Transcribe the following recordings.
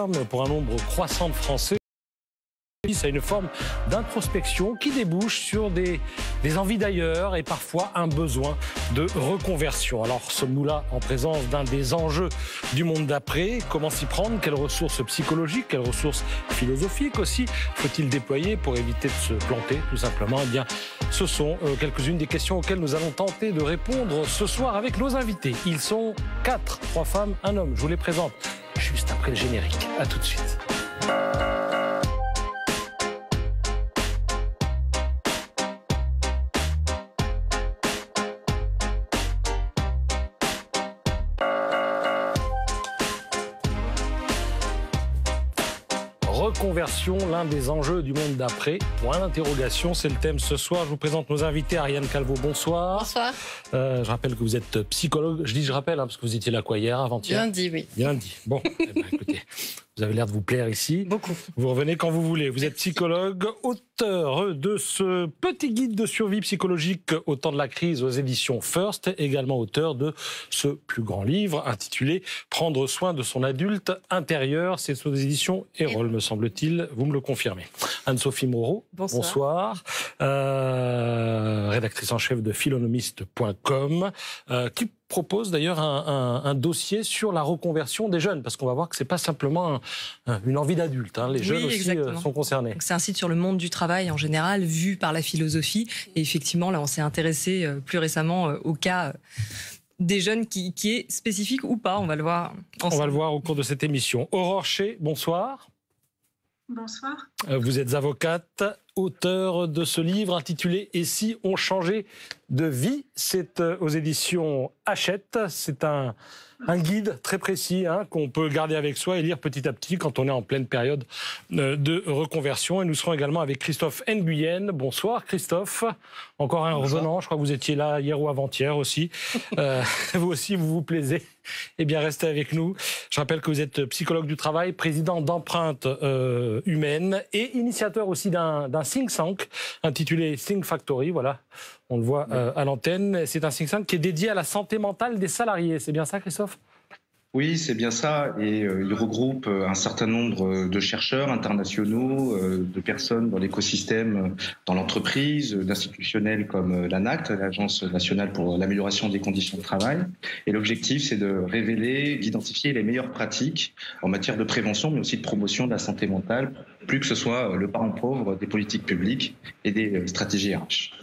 terme, pour un nombre croissant de Français, à une forme d'introspection qui débouche sur des envies d'ailleurs et parfois un besoin de reconversion. Alors sommes-nous là en présence d'un des enjeux du monde d'après? Comment s'y prendre? Quelles ressources psychologiques? Quelles ressources philosophiques aussi faut-il déployer pour éviter de se planter tout simplement? Eh bien, ce sont quelques-unes des questions auxquelles nous allons tenter de répondre ce soir avec nos invités. Ils sont 4, 3 femmes, 1 homme. Je vous les présente juste après le générique. À tout de suite. Reconversion, l'un des enjeux du monde d'après. Point d'interrogation, c'est le thème ce soir. Je vous présente nos invités. Ariane Calvo, bonsoir. Bonsoir. Je rappelle que vous êtes psychologue. Je rappelle, parce que vous étiez là quoi hier, avant-hier? Lundi, oui. Lundi. Bon, écoutez, vous avez l'air de vous plaire ici. Beaucoup. Vous revenez quand vous voulez. Vous êtes psychologue, auteur de ce petit guide de survie psychologique au temps de la crise aux éditions First, également auteur de ce plus grand livre intitulé « Prendre soin de son adulte intérieur ». C'est aux éditions Erol, me semble-t-il. Vous me le confirmez. Anne-Sophie Moreau, bonsoir. Rédactrice en chef de philonomiste.com, qui propose d'ailleurs un dossier sur la reconversion des jeunes, parce qu'on va voir que c'est pas simplement une envie d'adulte, hein. Les jeunes aussi sont concernés. C'est un site sur le monde du travail en général, vu par la philosophie, et effectivement là on s'est intéressé plus récemment au cas des jeunes qui est spécifique ou pas, on va le voir ensemble. On va le voir au cours de cette émission. Aurore Chez, bonsoir. Bonsoir. Vous êtes avocate, auteur de ce livre intitulé « Et si on changeait de vie ?» C'est aux éditions Hachette. C'est un guide très précis qu'on peut garder avec soi et lire petit à petit quand on est en pleine période de reconversion. Et nous serons également avec Christophe Nguyen. Bonsoir Christophe. Encore un revenant, je crois que vous étiez là hier ou avant-hier aussi. Vous aussi, vous vous plaisez. Eh bien, restez avec nous. Je rappelle que vous êtes psychologue du travail, président d'Empreinte Humaine et initiateur aussi d'un think tank intitulé Think Factory. Voilà, on le voit à l'antenne. C'est un think tank qui est dédié à la santé mentale des salariés. C'est bien ça, Christophe ? Oui, c'est bien ça. Et il regroupe un certain nombre de chercheurs internationaux, de personnes dans l'écosystème, dans l'entreprise, d'institutionnels comme l'ANACT, l'Agence nationale pour l'amélioration des conditions de travail. Et l'objectif, c'est de révéler, d'identifier les meilleures pratiques en matière de prévention, mais aussi de promotion de la santé mentale, plus que ce soit le parent pauvre des politiques publiques et des stratégies RH.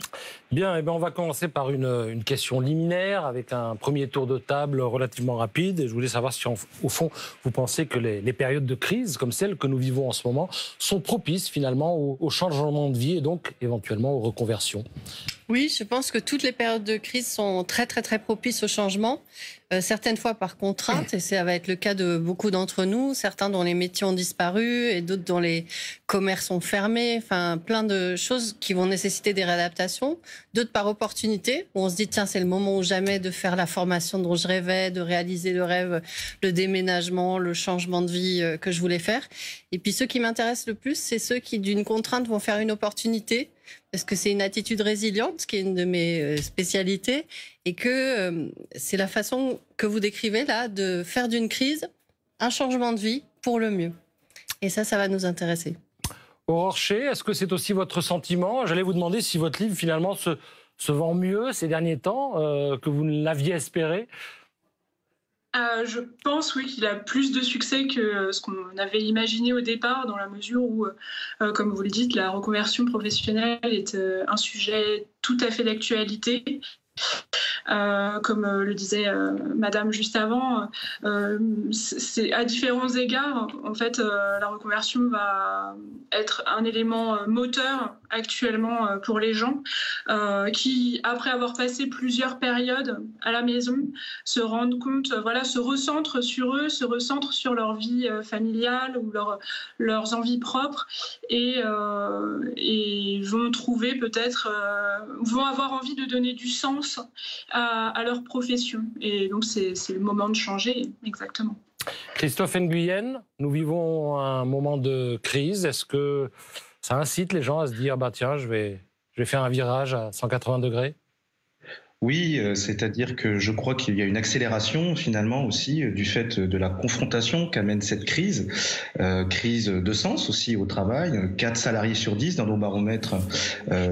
Bien, on va commencer par une question liminaire avec un premier tour de table relativement rapide. Et je voulais savoir si, au fond, vous pensez que les périodes de crise comme celle que nous vivons en ce moment sont propices finalement au changement de vie et donc éventuellement aux reconversions. Oui, je pense que toutes les périodes de crise sont très propices au changement, certaines fois par contrainte, et ça va être le cas de beaucoup d'entre nous, certains dont les métiers ont disparu et d'autres dont les commerces ont fermé, enfin plein de choses qui vont nécessiter des réadaptations, d'autres par opportunité, où on se dit tiens c'est le moment ou jamais de faire la formation dont je rêvais, de réaliser le rêve, le déménagement, le changement de vie que je voulais faire. Et puis ceux qui m'intéressent le plus, c'est ceux qui d'une contrainte vont faire une opportunité, parce que c'est une attitude résiliente, qui est une de mes spécialités, et que c'est la façon que vous décrivez là, de faire d'une crise un changement de vie pour le mieux. Et ça va nous intéresser. Aurore Chez, est-ce que c'est aussi votre sentiment? J'allais vous demander si votre livre finalement se vend mieux ces derniers temps que vous ne l'aviez espéré. Je pense, oui, qu'il a plus de succès que ce qu'on avait imaginé au départ, dans la mesure où, comme vous le dites, la reconversion professionnelle est un sujet tout à fait d'actualité. Comme le disait Madame juste avant, c'est à différents égards. En fait, la reconversion va être un élément moteur actuellement pour les gens qui, après avoir passé plusieurs périodes à la maison, se rendent compte, se recentrent sur eux, se recentrent sur leur vie familiale ou leurs envies propres et vont trouver peut-être, vont avoir envie de donner du sens à leur profession. Et donc, c'est le moment de changer, exactement. Christophe Nguyen, nous vivons un moment de crise. Est-ce que ça incite les gens à se dire tiens, je vais faire un virage à 180 degrés? Oui, c'est-à-dire que je crois qu'il y a une accélération finalement aussi du fait de la confrontation qu'amène cette crise, crise de sens aussi au travail. 4 salariés sur 10 dans nos baromètres,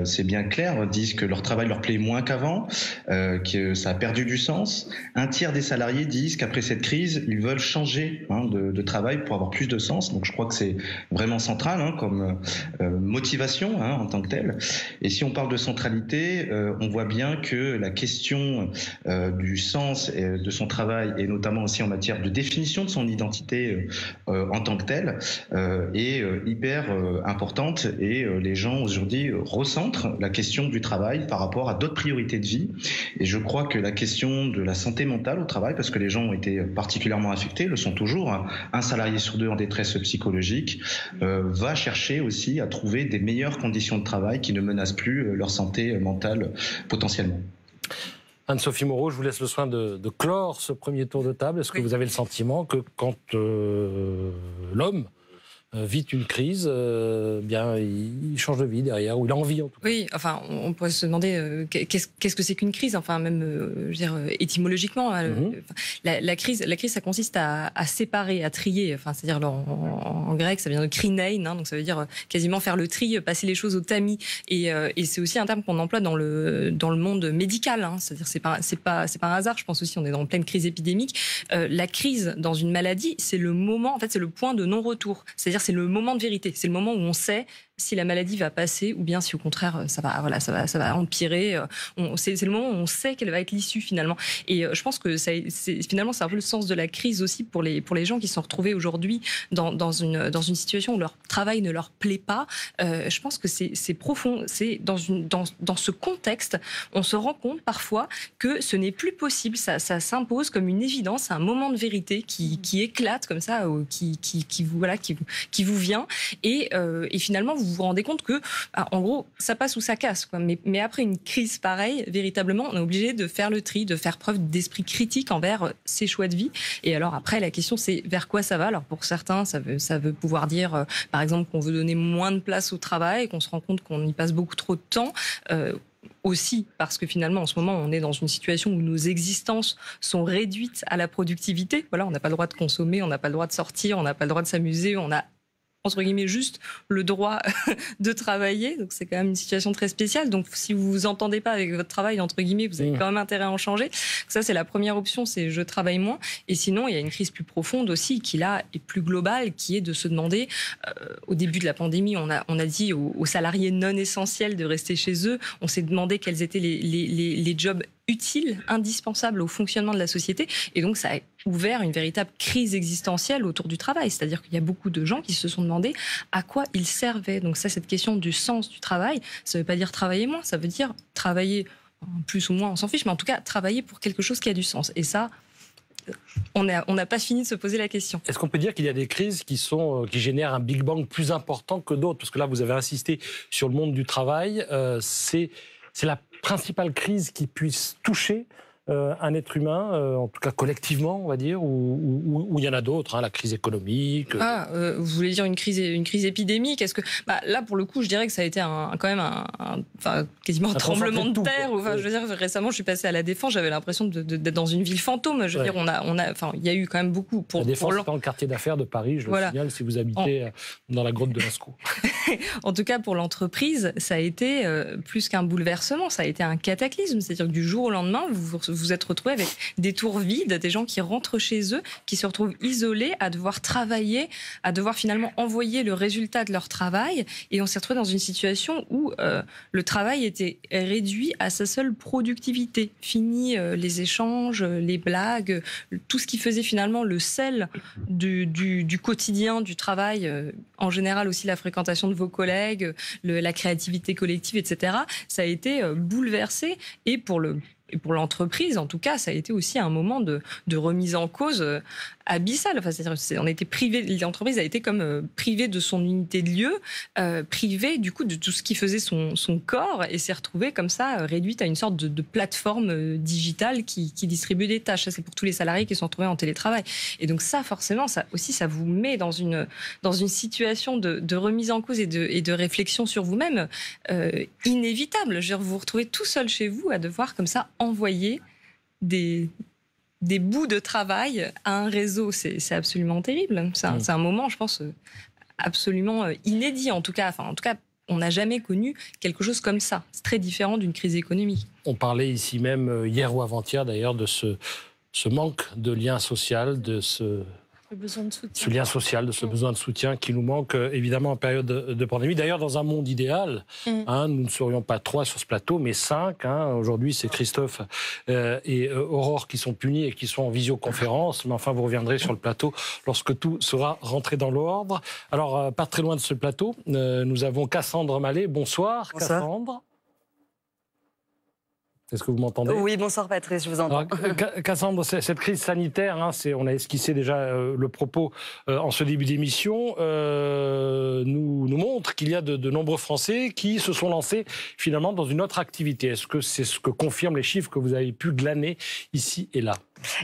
c'est bien clair, disent que leur travail leur plaît moins qu'avant, que ça a perdu du sens. Un tiers des salariés disent qu'après cette crise, ils veulent changer de travail pour avoir plus de sens. Donc je crois que c'est vraiment central comme motivation en tant que telle. Et si on parle de centralité, on voit bien que la question du sens de son travail, et notamment aussi en matière de définition de son identité en tant que telle, est hyper importante, et les gens aujourd'hui recentrent la question du travail par rapport à d'autres priorités de vie. Et je crois que la question de la santé mentale au travail, parce que les gens ont été particulièrement affectés, le sont toujours, un salarié sur 2 en détresse psychologique, va chercher aussi à trouver des meilleures conditions de travail qui ne menacent plus leur santé mentale potentiellement. Anne-Sophie Moreau, je vous laisse le soin de clore ce premier tour de table. Est-ce que vous avez le sentiment que quand l'homme vit une crise, bien, il change de vie derrière, ou il a envie en tout cas? Oui, enfin, on pourrait se demander qu'est-ce que c'est qu'une crise, enfin, même, je veux dire, étymologiquement. La crise, ça consiste à séparer, à trier. Enfin, c'est-à-dire, en grec, ça vient de krinein, donc ça veut dire quasiment faire le tri, passer les choses au tamis. Et c'est aussi un terme qu'on emploie dans le monde médical. C'est-à-dire, c'est pas un hasard. Je pense aussi, on est en pleine crise épidémique. La crise dans une maladie, c'est le moment, en fait, c'est le point de non-retour. C'est-à-dire, c'est le moment de vérité. C'est le moment où on sait si la maladie va passer ou bien si au contraire ça va empirer. C'est le moment où on sait quelle va être l'issue finalement. Et je pense que finalement c'est un peu le sens de la crise aussi pour les gens qui sont retrouvés aujourd'hui dans une situation où leur travail ne leur plaît pas. Je pense que c'est profond. C'est dans ce contexte, on se rend compte parfois que ce n'est plus possible. Ça s'impose comme une évidence, un moment de vérité qui éclate comme ça, qui vous vient. Et finalement vous vous rendez compte que, en gros, ça passe ou ça casse, quoi. Mais après une crise pareille, véritablement, on est obligé de faire le tri, de faire preuve d'esprit critique envers ses choix de vie. Et alors après, la question, c'est vers quoi ça va. Alors pour certains, ça veut pouvoir dire, par exemple, qu'on veut donner moins de place au travail, qu'on se rend compte qu'on y passe beaucoup trop de temps. Aussi parce que finalement, en ce moment, on est dans une situation où nos existences sont réduites à la productivité. Voilà, on n'a pas le droit de consommer, on n'a pas le droit de sortir, on n'a pas le droit de s'amuser, on a entre guillemets juste le droit de travailler, donc c'est quand même une situation très spéciale. Donc si vous vous entendez pas avec votre travail, entre guillemets, vous avez quand même intérêt à en changer. Ça, c'est la première option, c'est je travaille moins. Et sinon, il y a une crise plus profonde aussi qui là est plus globale, qui est de se demander, au début de la pandémie, on a dit aux salariés non essentiels de rester chez eux, on s'est demandé quels étaient les jobs utiles, indispensables au fonctionnement de la société. Et donc, ça a ouvert une véritable crise existentielle autour du travail. C'est-à-dire qu'il y a beaucoup de gens qui se sont demandé à quoi ils servaient. Donc ça, cette question du sens du travail, ça ne veut pas dire travailler moins, ça veut dire travailler plus ou moins, on s'en fiche, mais en tout cas, travailler pour quelque chose qui a du sens. Et ça, on n'a pas fini de se poser la question. Est-ce qu'on peut dire qu'il y a des crises qui génèrent un Big Bang plus important que d'autres? Parce que là, vous avez insisté sur le monde du travail. C'est la principale crise qui puisse toucher un être humain, en tout cas collectivement, on va dire, ou il y en a d'autres, la crise économique. Vous voulez dire une crise épidémique? Est-ce que là, pour le coup, je dirais que ça a été quand même quasiment un tremblement de terre. Je veux dire, récemment, je suis passée à La Défense, j'avais l'impression d'être dans une ville fantôme. Je veux dire, il y a eu quand même beaucoup. La Défense, c'est dans le quartier d'affaires de Paris, je le signale, si vous habitez dans la grotte de Lascaux. En tout cas, pour l'entreprise, ça a été plus qu'un bouleversement, ça a été un cataclysme. C'est-à-dire que du jour au lendemain, vous êtes retrouvés avec des tours vides, des gens qui rentrent chez eux, qui se retrouvent isolés, à devoir travailler, à devoir finalement envoyer le résultat de leur travail. Et on s'est retrouvés dans une situation où le travail était réduit à sa seule productivité. Fini les échanges, les blagues, tout ce qui faisait finalement le sel du quotidien, du travail, en général aussi la fréquentation de vos collègues, la créativité collective, etc. Ça a été bouleversé. Et pour l'entreprise, en tout cas, ça a été aussi un moment de remise en cause abyssale. Enfin, c'est-à-dire, on a été privé, l'entreprise a été comme privée de son unité de lieu, privée du coup de tout ce qui faisait son corps, et s'est retrouvée comme ça réduite à une sorte de plateforme digitale qui distribue des tâches. Ça, c'est pour tous les salariés qui sont retrouvés en télétravail. Et donc ça, forcément, ça vous met dans une situation de remise en cause et de réflexion sur vous-même inévitable. Je veux dire, vous vous retrouvez tout seul chez vous à devoir comme ça envoyer des bouts de travail à un réseau. C'est absolument terrible. C'est un moment, je pense, absolument inédit. En tout cas, on n'a jamais connu quelque chose comme ça. C'est très différent d'une crise économique. On parlait ici même, hier ou avant-hier d'ailleurs, de ce manque de lien social, de ce besoin de soutien. Ce lien social, de ce besoin de soutien qui nous manque évidemment en période de pandémie. D'ailleurs, dans un monde idéal, nous ne serions pas 3 sur ce plateau, mais 5. Aujourd'hui, c'est Christophe et Aurore qui sont punis et qui sont en visioconférence. Mais enfin, vous reviendrez sur le plateau lorsque tout sera rentré dans l'ordre. Alors, pas très loin de ce plateau, nous avons Cassandre Mallet. Bonsoir, Cassandre. Est-ce que vous m'entendez ? Oui, bonsoir Patrice, je vous entends. Alors, Cassandre, cette crise sanitaire, on a esquissé déjà le propos en ce début d'émission, nous montre qu'il y a de nombreux Français qui se sont lancés finalement dans une autre activité. Est-ce que c'est ce que confirment les chiffres que vous avez pu glaner ici et là ?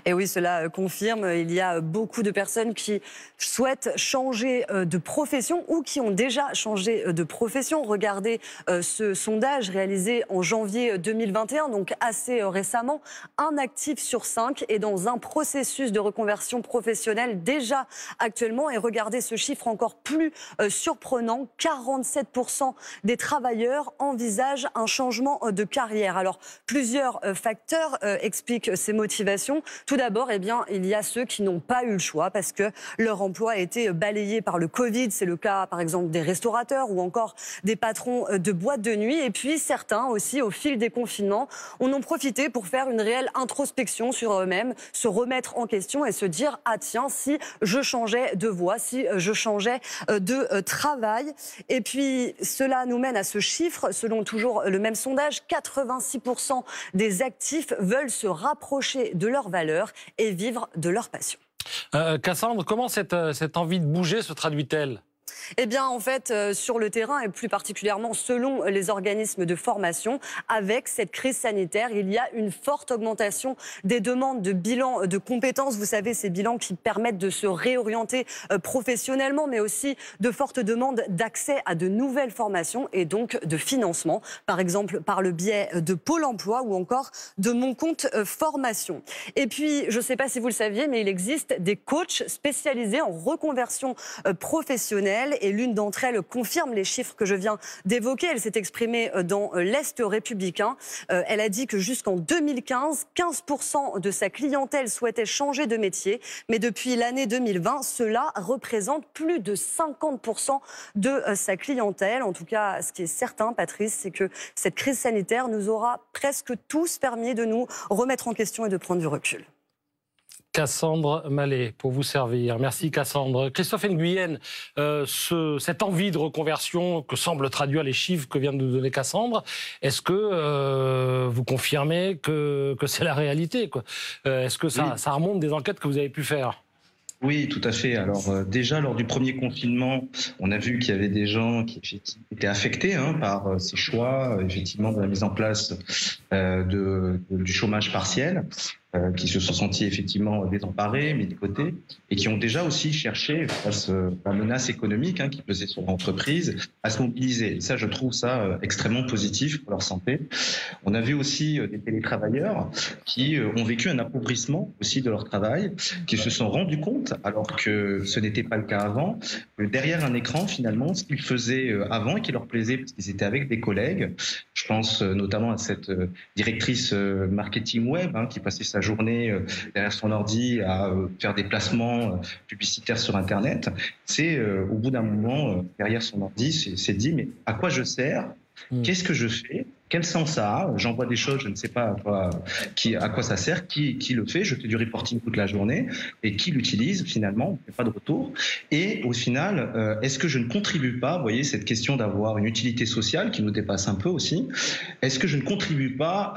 Et oui, cela confirme, il y a beaucoup de personnes qui souhaitent changer de profession ou qui ont déjà changé de profession. Regardez ce sondage réalisé en janvier 2021, donc assez récemment. 1 actif sur 5 est dans un processus de reconversion professionnelle déjà actuellement. Et regardez ce chiffre encore plus surprenant, 47% des travailleurs envisagent un changement de carrière. Alors, plusieurs facteurs expliquent ces motivations. Tout d'abord, il y a ceux qui n'ont pas eu le choix parce que leur emploi a été balayé par le Covid. C'est le cas, par exemple, des restaurateurs ou encore des patrons de boîtes de nuit. Et puis, certains aussi, au fil des confinements, en ont profité pour faire une réelle introspection sur eux-mêmes, se remettre en question et se dire « Ah tiens, si je changeais de voie, si je changeais de travail ». Et puis, cela nous mène à ce chiffre, selon toujours le même sondage, 86% des actifs veulent se rapprocher de leurs valeurs et vivre de leur passion. Cassandre, comment cette envie de bouger se traduit-elle ? Eh bien, en fait, sur le terrain, et plus particulièrement selon les organismes de formation, avec cette crise sanitaire, il y a une forte augmentation des demandes de bilans de compétences. Vous savez, ces bilans qui permettent de se réorienter professionnellement, mais aussi de fortes demandes d'accès à de nouvelles formations et donc de financement, par exemple par le biais de Pôle emploi ou encore de Mon Compte Formation. Et puis, je ne sais pas si vous le saviez, mais il existe des coachs spécialisés en reconversion professionnelle. Et l'une d'entre elles confirme les chiffres que je viens d'évoquer. Elle s'est exprimée dans l'Est républicain. Elle a dit que jusqu'en 2015, 15% de sa clientèle souhaitait changer de métier. Mais depuis l'année 2020, cela représente plus de 50% de sa clientèle. En tout cas, ce qui est certain, Patrice, c'est que cette crise sanitaire nous aura presque tous permis de nous remettre en question et de prendre du recul. Cassandre Mallet, pour vous servir. Merci Cassandre. Christophe Nguyen, cette envie de reconversion que semblent traduire les chiffres que vient de nous donner Cassandre, est-ce que vous confirmez que c'est la réalité, quoi ? Est-ce que ça remonte des enquêtes que vous avez pu faire ? Oui, tout à fait. Alors déjà, lors du premier confinement, on a vu qu'il y avait des gens qui étaient affectés par ces choix, effectivement, de la mise en place du chômage partiel. Qui se sont sentis effectivement désemparés, mis de côté, et qui ont déjà aussi cherché, face à la menace économique qui pesait sur l'entreprise, à se mobiliser. Et ça, je trouve ça extrêmement positif pour leur santé. On a vu aussi des télétravailleurs qui ont vécu un appauvrissement aussi de leur travail, qui se sont rendus compte, alors que ce n'était pas le cas avant, que derrière un écran, finalement, ce qu'ils faisaient avant et qui leur plaisait, parce qu'ils étaient avec des collègues, je pense notamment à cette directrice marketing web qui passait sa journée derrière son ordi à faire des placements publicitaires sur Internet, c'est au bout d'un moment, derrière son ordi, c'est dit, mais à quoi je sers ? Qu'est-ce que je fais ? Quel sens ça a ? J'envoie des choses, je ne sais pas à quoi ça sert, qui le fait, je fais du reporting toute la journée, et qui l'utilise finalement, on ne fait pas de retour. Et au final, est-ce que je ne contribue pas, vous voyez, cette question d'avoir une utilité sociale qui nous dépasse un peu aussi, est-ce que je ne contribue pas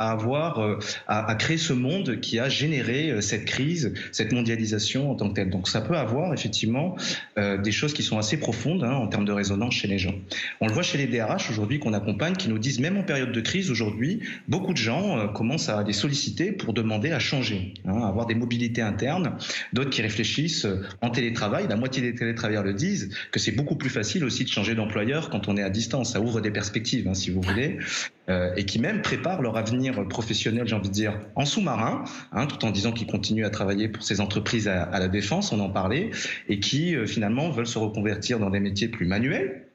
à créer ce monde qui a généré cette crise, cette mondialisation en tant que telle ? Donc ça peut avoir effectivement des choses qui sont assez profondes en termes de résonance chez les gens. On le voit chez les DRH aujourd'hui qu'on accompagne, qui nous disent même en période de crise aujourd'hui, beaucoup de gens commencent à les solliciter pour demander à changer, avoir des mobilités internes, d'autres qui réfléchissent en télétravail. La moitié des télétravailleurs le disent, que c'est beaucoup plus facile aussi de changer d'employeur quand on est à distance. Ça ouvre des perspectives, si vous voulez, et qui même préparent leur avenir professionnel, j'ai envie de dire, en sous-marin, tout en disant qu'ils continuent à travailler pour ces entreprises à la défense, on en parlait, et qui finalement veulent se reconvertir dans des métiers plus manuels,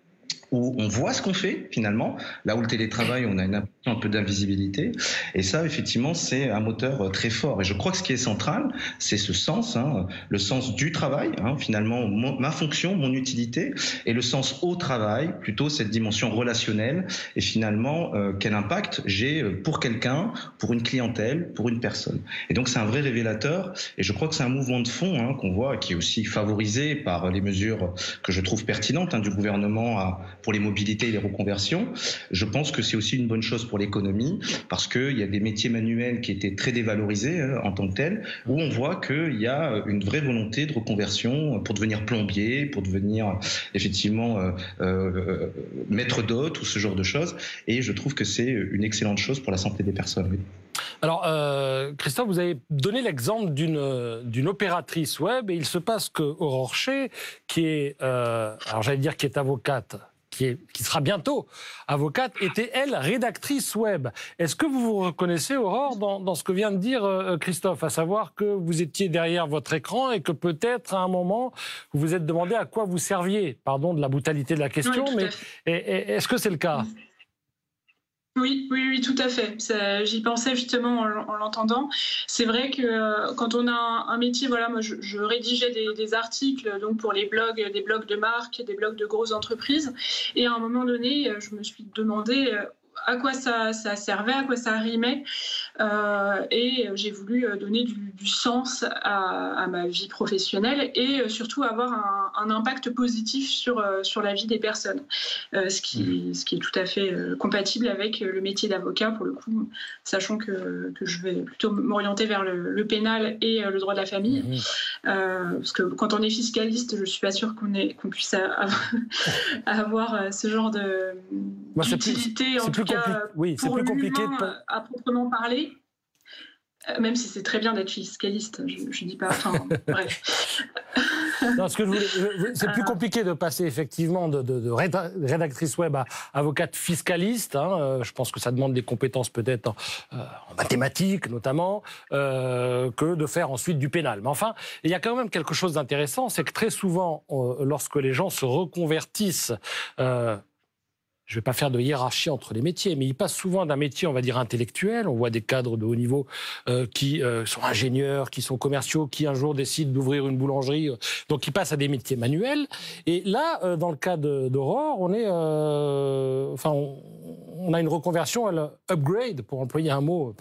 où on voit ce qu'on fait finalement, là où le télétravail, on a une impression un peu d'invisibilité. Et ça, effectivement, c'est un moteur très fort. Et je crois que ce qui est central, c'est ce sens, le sens du travail, finalement, ma fonction, mon utilité, et le sens au travail, plutôt cette dimension relationnelle, et finalement, quel impact j'ai pour quelqu'un, pour une clientèle, pour une personne. Et donc, c'est un vrai révélateur, et je crois que c'est un mouvement de fond qu'on voit, qui est aussi favorisé par les mesures que je trouve pertinentes du gouvernement pour les mobilités et les reconversions. Je pense que c'est aussi une bonne chose pour l'économie, parce qu'il y a des métiers manuels qui étaient très dévalorisés en tant que tels, où on voit qu'il y a une vraie volonté de reconversion pour devenir plombier, pour devenir effectivement maître d'hôte ou ce genre de choses. Et je trouve que c'est une excellente chose pour la santé des personnes. Oui. Alors, Christophe, vous avez donné l'exemple d'une opératrice web, et il se passe que Aurore Shea, qui est, alors j'allais dire qui est avocate, qui sera bientôt avocate, était, elle, rédactrice web. Est-ce que vous vous reconnaissez, Aurore, dans ce que vient de dire Christophe, à savoir que vous étiez derrière votre écran et que peut-être, à un moment, vous vous êtes demandé à quoi vous serviez? Pardon de la brutalité de la question, oui, mais est-ce que c'est le cas? Oui, tout à fait. J'y pensais justement en l'entendant. C'est vrai que quand on a un métier, voilà, moi je rédigeais des articles donc pour les blogs, des blogs de marques, des blogs de grosses entreprises. Et à un moment donné, je me suis demandé à quoi ça servait, à quoi ça rimait. Et j'ai voulu donner du sens à ma vie professionnelle et surtout avoir un impact positif sur la vie des personnes. Ce qui est tout à fait compatible avec le métier d'avocat, pour le coup, sachant que je vais plutôt m'orienter vers le pénal et le droit de la famille. Parce que quand on est fiscaliste, je ne suis pas sûre qu'on puisse avoir ce genre d'utilité, en tout cas, oui, c'est plus compliqué à proprement parler. Même si c'est très bien d'être fiscaliste, je dis pas. Enfin, bref. Non, c'est plus compliqué de passer effectivement de rédactrice web à avocate fiscaliste. Je pense que ça demande des compétences peut-être en mathématiques notamment, que de faire ensuite du pénal. Mais enfin, il y a quand même quelque chose d'intéressant, c'est que très souvent, lorsque les gens se reconvertissent, je ne vais pas faire de hiérarchie entre les métiers, mais ils passent souvent d'un métier, on va dire, intellectuel. On voit des cadres de haut niveau qui sont ingénieurs, qui sont commerciaux, qui un jour décident d'ouvrir une boulangerie. Donc, ils passent à des métiers manuels. Et là, dans le cas d'Aurore, on est... on a une reconversion, elle upgrade, pour employer un mot,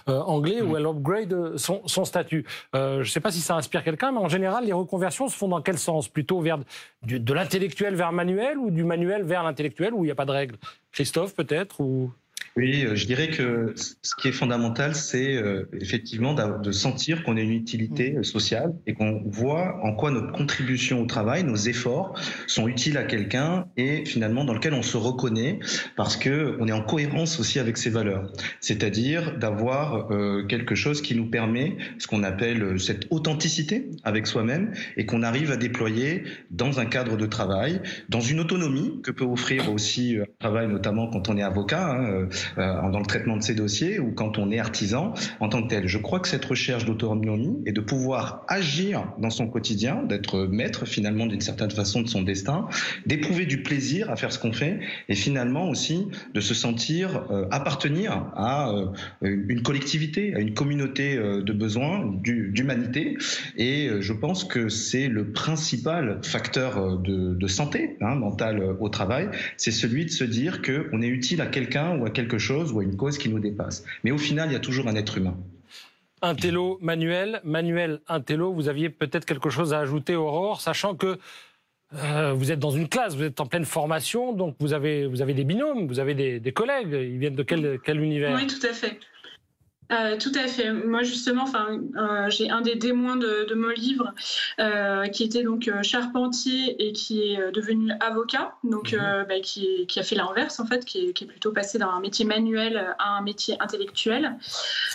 anglais, où elle upgrade son statut. Je ne sais pas si ça inspire quelqu'un, mais en général, les reconversions se font dans quel sens? Plutôt vers de l'intellectuel vers manuel, ou du manuel vers l'intellectuel, où il n'y a pas de règle? Christophe, peut-être ou... Oui, je dirais que ce qui est fondamental, c'est effectivement de sentir qu'on a une utilité sociale et qu'on voit en quoi notre contribution au travail, nos efforts sont utiles à quelqu'un et finalement dans lequel on se reconnaît parce qu'on est en cohérence aussi avec ses valeurs. C'est-à-dire d'avoir quelque chose qui nous permet ce qu'on appelle cette authenticité avec soi-même et qu'on arrive à déployer dans un cadre de travail, dans une autonomie que peut offrir aussi un travail, notamment quand on est avocat, dans le traitement de ces dossiers ou quand on est artisan en tant que tel. Je crois que cette recherche d'autonomie et de pouvoir agir dans son quotidien, d'être maître finalement d'une certaine façon de son destin, d'éprouver du plaisir à faire ce qu'on fait et finalement aussi de se sentir appartenir à une collectivité, à une communauté de besoins, d'humanité. Et je pense que c'est le principal facteur de santé mentale au travail, c'est celui de se dire qu'on est utile à quelqu'un ou à quelque chose ou à une cause qui nous dépasse. Mais au final, il y a toujours un être humain. Intello, manuel, intello, vous aviez peut-être quelque chose à ajouter, Aurore, sachant que vous êtes dans une classe, vous êtes en pleine formation, donc vous avez des binômes, vous avez des collègues, ils viennent de quel univers? Oui, tout à fait. Tout à fait. Moi, justement, j'ai un des témoins de mon livre qui était donc charpentier et qui est devenu avocat, donc qui a fait l'inverse en fait, qui est plutôt passé d'un métier manuel à un métier intellectuel.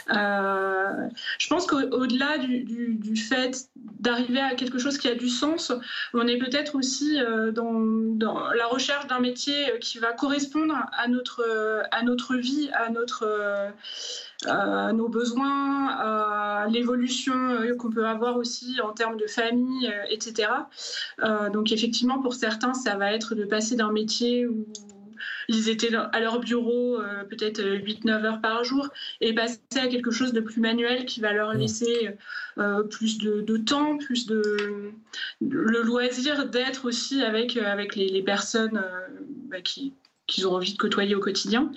Je pense qu'au-delà du fait d'arriver à quelque chose qui a du sens, on est peut-être aussi dans la recherche d'un métier qui va correspondre à notre vie, à nos besoins, à l'évolution qu'on peut avoir aussi en termes de famille, etc. Donc effectivement, pour certains, ça va être de passer d'un métier où ils étaient à leur bureau peut-être 8-9 heures par jour et passer à quelque chose de plus manuel qui va leur laisser plus de temps, plus le loisir d'être aussi avec les personnes qu'ils ont envie de côtoyer au quotidien.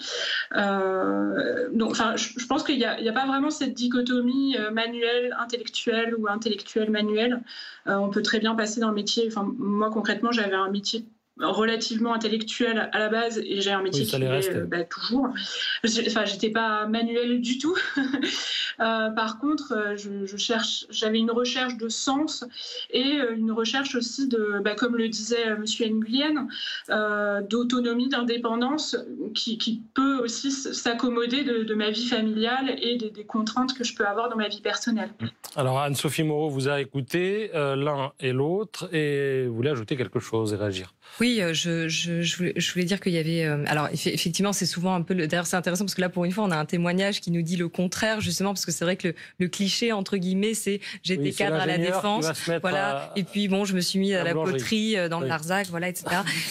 Donc, je pense qu'il n'y a pas vraiment cette dichotomie manuel-intellectuel ou intellectuel-manuel. On peut très bien passer d'un métier... Moi, concrètement, j'avais un métier relativement intellectuel à la base et j'ai un métier qui l'est toujours. J'étais pas manuelle du tout. Par contre, j'avais une recherche de sens et une recherche aussi comme le disait Monsieur Nguyen, d'autonomie, d'indépendance qui peut aussi s'accommoder de ma vie familiale et des contraintes que je peux avoir dans ma vie personnelle. Alors Anne-Sophie Moreau vous a écouté, l'un et l'autre, et vous voulez ajouter quelque chose et réagir. Oui, je voulais dire qu'il y avait... alors, effectivement, c'est souvent un peu... D'ailleurs, c'est intéressant parce que là, pour une fois, on a un témoignage qui nous dit le contraire, justement, parce que c'est vrai que le cliché, entre guillemets, c'est j'étais cadre à la Défense, voilà, et puis bon, je me suis mis à la poterie dans le Larzac, voilà, etc.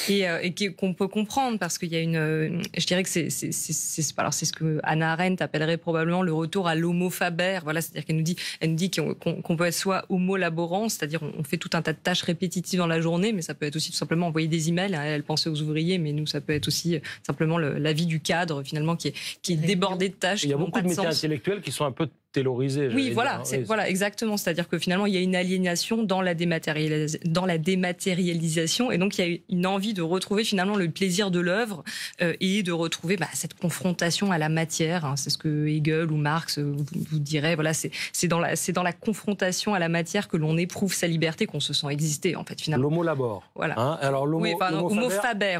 et qu'on peut comprendre, parce qu'il y a une... je dirais que c'est ce que Hannah Arendt appellerait probablement le retour à l'homo faber, voilà, c'est-à-dire qu'elle nous dit qu'on peut être soit homo laborans, c'est-à-dire on fait tout un tas de tâches répétitives dans la journée, mais ça peut être aussi tout simplement envoyer des emails. Elle pensait aux ouvriers, mais nous, ça peut être aussi simplement la vie du cadre, finalement, qui est débordé de tâches. Il y a beaucoup de métiers intellectuels qui sont un peu taylorisés. Oui, voilà, voilà, exactement. C'est-à-dire que finalement, il y a une aliénation dans la dématérialisation, et donc il y a une envie de retrouver finalement le plaisir de l'œuvre et de retrouver cette confrontation à la matière. Hein. C'est ce que Hegel ou Marx vous diraient. Voilà, c'est dans la confrontation à la matière que l'on éprouve sa liberté, qu'on se sent exister, en fait, finalement. L'homo labor. Voilà. Hein, alors homo faber.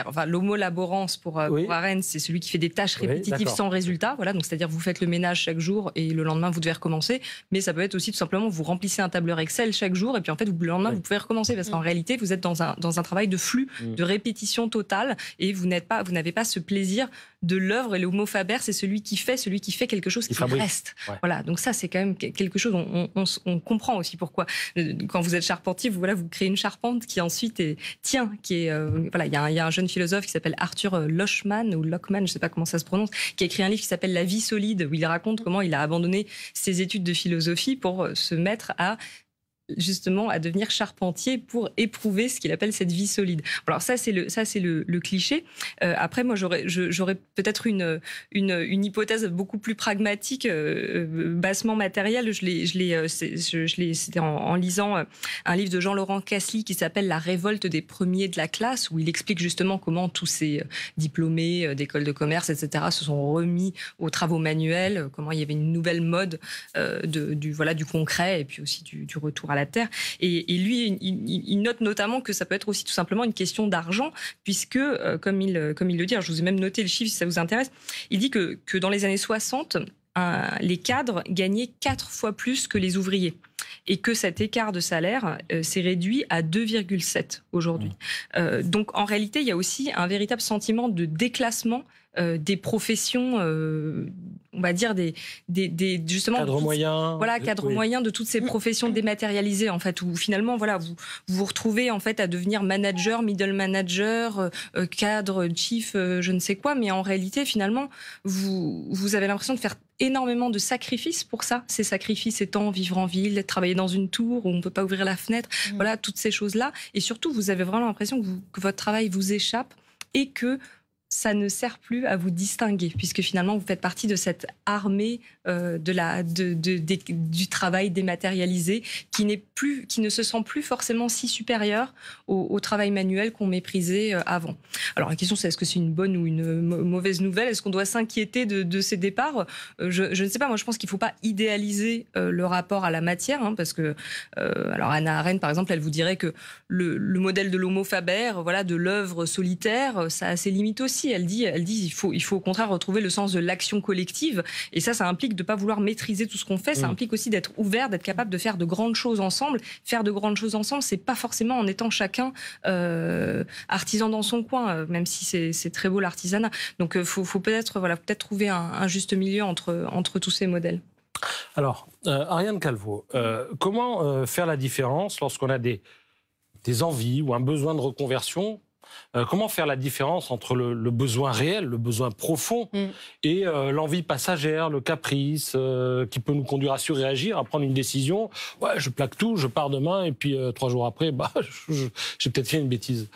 Enfin, l'homo laborans pour Arendt, c'est celui qui fait des tâches répétitives sans résultat. Voilà, donc c'est-à-dire vous faites le ménage chaque jour et le lendemain vous devez recommencer. Mais ça peut être aussi tout simplement vous remplissez un tableur Excel chaque jour et puis en fait le lendemain vous pouvez recommencer parce qu'en réalité vous êtes dans un travail de flux, de répétition totale et vous n'avez pas ce plaisir de l'œuvre. Et le homo faber, c'est celui qui fait quelque chose qui reste. Ouais. Voilà, donc ça c'est quand même quelque chose. On comprend aussi pourquoi quand vous êtes charpentier, vous créez une charpente qui ensuite tient. Il y a un jeune philosophe qui s'appelle Arthur Lockman, je ne sais pas comment ça se prononce, qui a écrit un livre qui s'appelle La vie solide, où il raconte comment il a abandonné ses études de philosophie pour se mettre à devenir charpentier pour éprouver ce qu'il appelle cette vie solide. Alors ça c'est le cliché. Après moi j'aurais peut-être une hypothèse beaucoup plus pragmatique, bassement matérielle. C'était en lisant un livre de Jean-Laurent Casely qui s'appelle La révolte des premiers de la classe, où il explique justement comment tous ces diplômés d'écoles de commerce, etc., se sont remis aux travaux manuels, comment il y avait une nouvelle mode du concret et puis aussi du retour à la terre. Et lui, il note notamment que ça peut être aussi tout simplement une question d'argent, puisque, comme il le dit, alors je vous ai même noté le chiffre si ça vous intéresse, il dit que dans les années 60, les cadres gagnaient 4 fois plus que les ouvriers. Et que cet écart de salaire s'est réduit à 2,7 aujourd'hui. Donc en réalité, il y a aussi un véritable sentiment de déclassement des professions, on va dire justement cadre moyen. Voilà, cadre moyen de toutes ces professions dématérialisées en fait, où finalement vous retrouvez en fait à devenir manager, middle manager, cadre, chief, je ne sais quoi, mais en réalité finalement vous avez l'impression de faire énormément de sacrifices pour ça. Ces sacrifices étant vivre en ville, travailler dans une tour où on ne peut pas ouvrir la fenêtre, voilà, toutes ces choses-là. Et surtout, vous avez vraiment l'impression que votre travail vous échappe et que ça ne sert plus à vous distinguer, puisque finalement vous faites partie de cette armée du travail dématérialisé qui ne se sent plus forcément si supérieur au travail manuel qu'on méprisait avant. Alors la question c'est, est-ce que c'est une bonne ou une mauvaise nouvelle? Est-ce qu'on doit s'inquiéter de ces départs? Je ne sais pas, moi je pense qu'il ne faut pas idéaliser le rapport à la matière, hein, parce que alors Hannah Arendt par exemple, elle vous dirait que le modèle de l'homo faber, voilà, de l'œuvre solitaire, ça a ses limites aussi. Elle dit il faut au contraire retrouver le sens de l'action collective, et ça implique de ne pas vouloir maîtriser tout ce qu'on fait, ça implique aussi d'être ouvert, d'être capable de faire de grandes choses ensemble. Faire de grandes choses ensemble, c'est pas forcément en étant chacun artisan dans son coin, même si c'est très beau l'artisanat. Donc faut peut-être trouver un juste milieu entre tous ces modèles. Alors, Ariane Calvo, comment faire la différence lorsqu'on a des envies ou un besoin de reconversion? Comment faire la différence entre le besoin réel, le besoin profond, et l'envie passagère, le caprice, qui peut nous conduire à surréagir, à prendre une décision. Ouais, je plaque tout, je pars demain, et puis 3 jours après, j'ai peut-être fait une bêtise.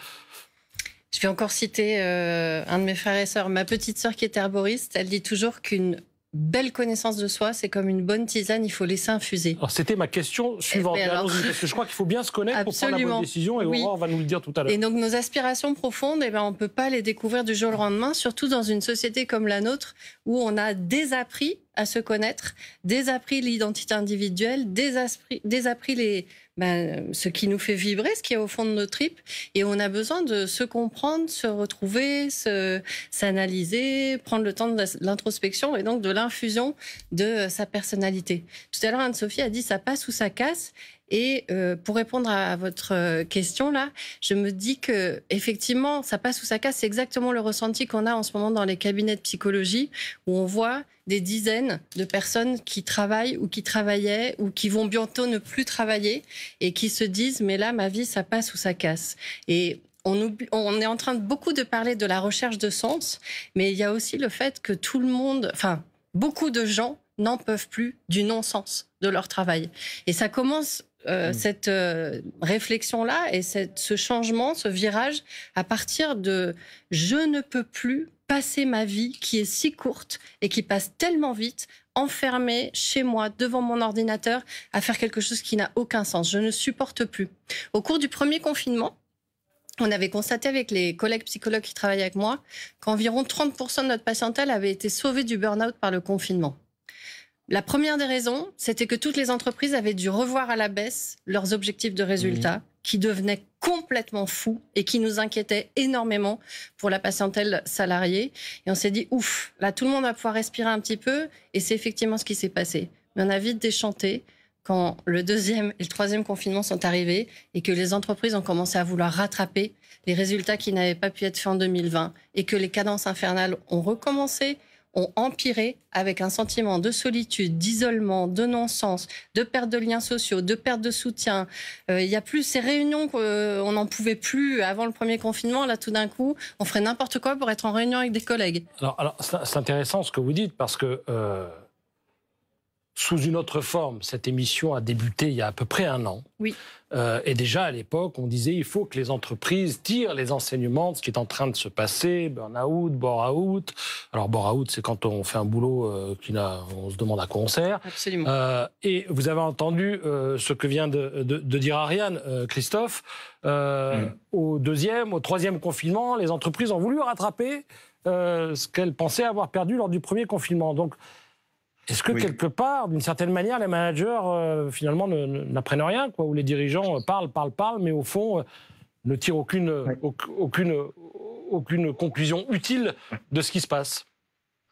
Je vais encore citer un de mes frères et sœurs. Ma petite sœur qui est herboriste, elle dit toujours qu'une belle connaissance de soi, c'est comme une bonne tisane, il faut laisser infuser. Alors c'était ma question suivante, parce que je crois qu'il faut bien se connaître pour prendre la bonne décision, et Aurore va nous le dire tout à l'heure. Et donc nos aspirations profondes, on ne peut pas les découvrir du jour au lendemain, surtout dans une société comme la nôtre, où on a désappris à se connaître, désappris l'identité individuelle, désappris ce qui nous fait vibrer, ce qui est au fond de nos tripes, et on a besoin de se comprendre, se retrouver, s'analyser, prendre le temps de l'introspection et donc de l'infusion de sa personnalité. Tout à l'heure, Anne-Sophie a dit ça passe ou ça casse. Et pour répondre à votre question là, je me dis que effectivement, ça passe ou ça casse, c'est exactement le ressenti qu'on a en ce moment dans les cabinets de psychologie, où on voit des dizaines de personnes qui travaillent ou qui travaillaient ou qui vont bientôt ne plus travailler et qui se disent mais là ma vie ça passe ou ça casse. Et on est en train de beaucoup de parler de la recherche de sens, mais il y a aussi le fait que beaucoup de gens n'en peuvent plus du non-sens de leur travail. Et ça commence cette réflexion-là et ce changement, ce virage, à partir de « je ne peux plus passer ma vie qui est si courte et qui passe tellement vite, enfermée chez moi, devant mon ordinateur, à faire quelque chose qui n'a aucun sens. Je ne supporte plus. » Au cours du premier confinement, on avait constaté avec les collègues psychologues qui travaillaient avec moi qu'environ 30% de notre patientèle avait été sauvée du burn-out par le confinement. La première des raisons, c'était que toutes les entreprises avaient dû revoir à la baisse leurs objectifs de résultats, qui devenaient complètement fous et qui nous inquiétaient énormément pour la patientèle salariée. Et on s'est dit, ouf, là tout le monde va pouvoir respirer un petit peu, et c'est effectivement ce qui s'est passé. Mais on a vite déchanté quand le deuxième et le troisième confinement sont arrivés et que les entreprises ont commencé à vouloir rattraper les résultats qui n'avaient pas pu être faits en 2020 et que les cadences infernales ont recommencé, ont empiré avec un sentiment de solitude, d'isolement, de non-sens, de perte de liens sociaux, de perte de soutien. Il n'y a plus ces réunions qu'on n'en pouvait plus avant le premier confinement. Là, tout d'un coup, on ferait n'importe quoi pour être en réunion avec des collègues. Alors c'est intéressant ce que vous dites, parce que sous une autre forme, cette émission a débuté il y a à peu près 1 an. Oui. Et déjà, à l'époque, on disait il faut que les entreprises tirent les enseignements de ce qui est en train de se passer, burn-out, bore-out. Alors, bore-out, c'est quand on fait un boulot on se demande à quoi on sert. Absolument. Et vous avez entendu ce que vient de dire Ariane, Christophe. Au deuxième, au troisième confinement, les entreprises ont voulu rattraper ce qu'elles pensaient avoir perdu lors du premier confinement. Donc, est-ce que quelque part, d'une certaine manière, les managers finalement n'apprennent rien, ou les dirigeants parlent, mais au fond ne tirent aucune conclusion utile de ce qui se passe?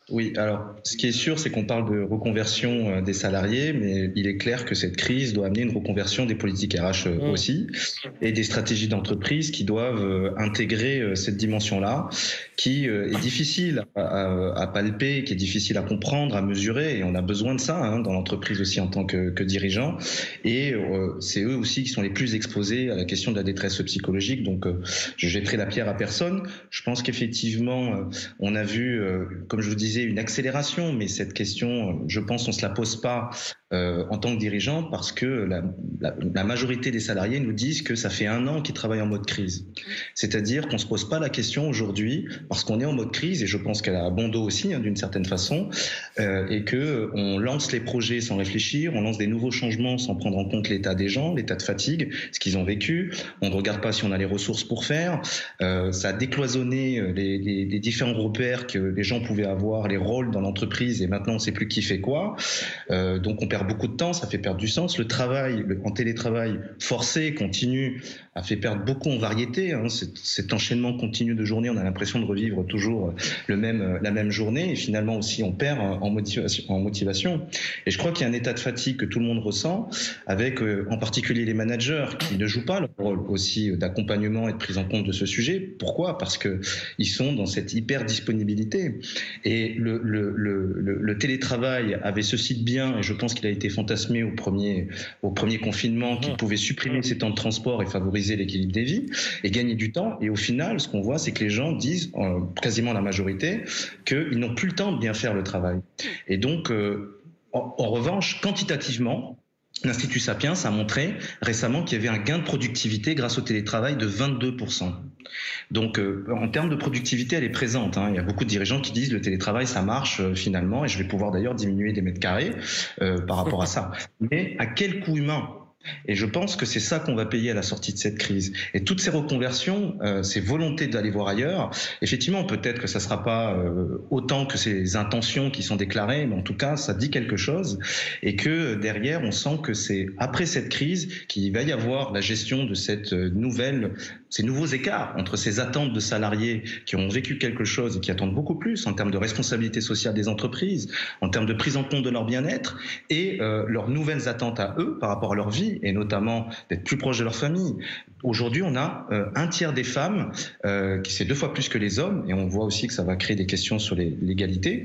Oui, alors ce qui est sûr, c'est qu'on parle de reconversion des salariés, mais il est clair que cette crise doit amener une reconversion des politiques RH aussi, et des stratégies d'entreprise qui doivent intégrer cette dimension-là, qui est difficile à palper, qui est difficile à comprendre, à mesurer, et on a besoin de ça dans l'entreprise aussi en tant que dirigeant, et c'est eux aussi qui sont les plus exposés à la question de la détresse psychologique, donc je jetterai la pierre à personne. Je pense qu'effectivement, on a vu, comme je vous disais, une accélération, mais cette question, je pense, on se la pose pas en tant que dirigeant parce que la majorité des salariés nous disent que ça fait 1 an qu'ils travaillent en mode crise. C'est-à-dire qu'on ne se pose pas la question aujourd'hui, parce qu'on est en mode crise, et je pense qu'elle a bon dos aussi, d'une certaine façon, et qu'on lance les projets sans réfléchir, on lance des nouveaux changements sans prendre en compte l'état des gens, l'état de fatigue, ce qu'ils ont vécu. On ne regarde pas si on a les ressources pour faire. Ça a décloisonné les différents repères que les gens pouvaient avoir, les rôles dans l'entreprise, et maintenant on ne sait plus qui fait quoi. Donc on perd beaucoup de temps, ça fait perdre du sens. Le travail en télétravail forcé, continu, a fait perdre beaucoup en variété. Cet enchaînement continu de journées, on a l'impression de revivre toujours la même journée, et finalement aussi on perd en motivation. Et je crois qu'il y a un état de fatigue que tout le monde ressent, avec en particulier les managers qui ne jouent pas leur rôle aussi d'accompagnement et de prise en compte de ce sujet. Pourquoi ? Parce qu'ils sont dans cette hyper disponibilité. Et le télétravail avait ceci de bien, et je pense qu'il a été fantasmé au premier confinement, qu'il pouvait supprimer ces temps de transport et favoriser l'équilibre des vies et gagner du temps. Et au final, ce qu'on voit, c'est que les gens disent, quasiment la majorité, qu'ils n'ont plus le temps de bien faire le travail. Et donc, en revanche, quantitativement, l'Institut Sapiens a montré récemment qu'il y avait un gain de productivité grâce au télétravail de 22%. Donc, en termes de productivité, elle est présente. Il y a beaucoup de dirigeants qui disent le télétravail, ça marche finalement, et je vais pouvoir d'ailleurs diminuer des mètres carrés par rapport à ça. Mais à quel coût humain ? Et je pense que c'est ça qu'on va payer à la sortie de cette crise. Et toutes ces reconversions, ces volontés d'aller voir ailleurs, effectivement, peut-être que ça ne sera pas autant que ces intentions qui sont déclarées, mais en tout cas, ça dit quelque chose. Et que derrière, on sent que c'est après cette crise qu'il va y avoir la gestion de ces nouveaux écarts entre ces attentes de salariés qui ont vécu quelque chose et qui attendent beaucoup plus en termes de responsabilité sociale des entreprises, en termes de prise en compte de leur bien-être, et leurs nouvelles attentes à eux par rapport à leur vie, et notamment d'être plus proches de leur famille. Aujourd'hui, on a un tiers des femmes, qui c'est 2 fois plus que les hommes, et on voit aussi que ça va créer des questions sur l'égalité,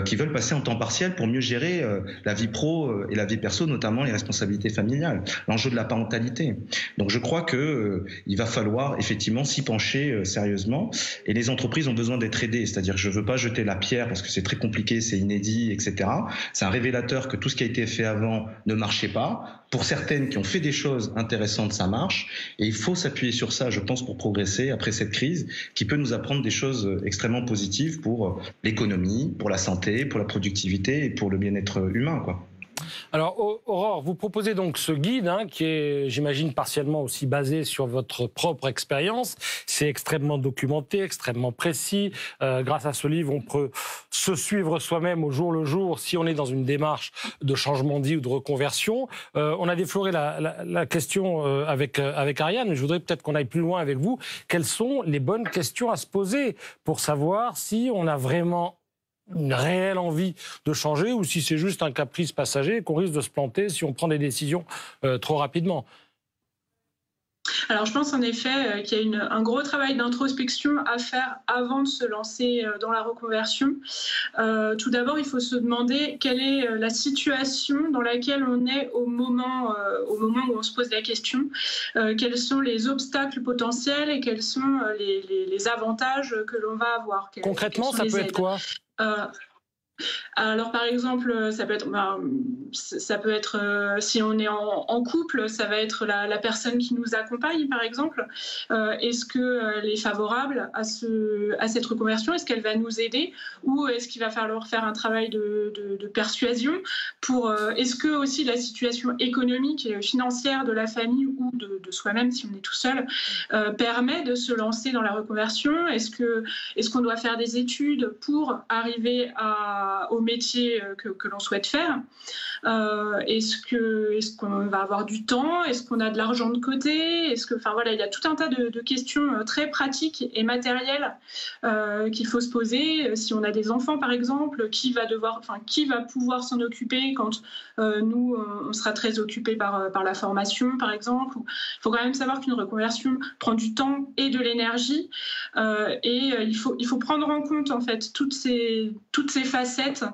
qui veulent passer en temps partiel pour mieux gérer la vie pro et la vie perso, notamment les responsabilités familiales, l'enjeu de la parentalité. Donc je crois qu'il va falloir effectivement s'y pencher sérieusement, et les entreprises ont besoin d'être aidées, c'est-à-dire que je ne veux pas jeter la pierre parce que c'est très compliqué, c'est inédit, etc. C'est un révélateur que tout ce qui a été fait avant ne marchait pas. Pour certaines qui ont fait des choses intéressantes, ça marche. Et il faut s'appuyer sur ça, je pense, pour progresser après cette crise, qui peut nous apprendre des choses extrêmement positives pour l'économie, pour la santé, pour la productivité et pour le bien-être humain, quoi. Alors, Aurore, vous proposez donc ce guide qui est, j'imagine, partiellement aussi basé sur votre propre expérience. C'est extrêmement documenté, extrêmement précis. Grâce à ce livre, on peut se suivre soi-même au jour le jour si on est dans une démarche de changement de vie ou de reconversion. On a défloré la question avec Ariane, mais je voudrais peut-être qu'on aille plus loin avec vous. Quelles sont les bonnes questions à se poser pour savoir si on a vraiment une réelle envie de changer ou si c'est juste un caprice passager et qu'on risque de se planter si on prend des décisions trop rapidement? Alors je pense en effet qu'il y a un gros travail d'introspection à faire avant de se lancer dans la reconversion. Tout d'abord, il faut se demander quelle est la situation dans laquelle on est au moment où on se pose la question, quels sont les obstacles potentiels et quels sont les avantages que l'on va avoir. Concrètement, ça peut être quoi ? Alors par exemple, ça peut être si on est en couple, ça va être la personne qui nous accompagne par exemple. Est-ce qu'elle est favorable à cette reconversion? Est-ce qu'elle va nous aider? Ou est-ce qu'il va falloir faire un travail de persuasion est-ce que aussi la situation économique et financière de la famille ou de soi-même si on est tout seul permet de se lancer dans la reconversion? Est-ce qu'on doit faire des études pour arriver au métier que l'on souhaite faire? Est-ce qu'on va avoir du temps? Est-ce qu'on a de l'argent de côté? Il y a tout un tas de questions très pratiques et matérielles qu'il faut se poser. Si on a des enfants, par exemple, qui va pouvoir s'en occuper quand nous, on sera très occupés par la formation, par exemple. Il faut quand même savoir qu'une reconversion prend du temps et de l'énergie, et il faut prendre en compte en fait toutes ces facettes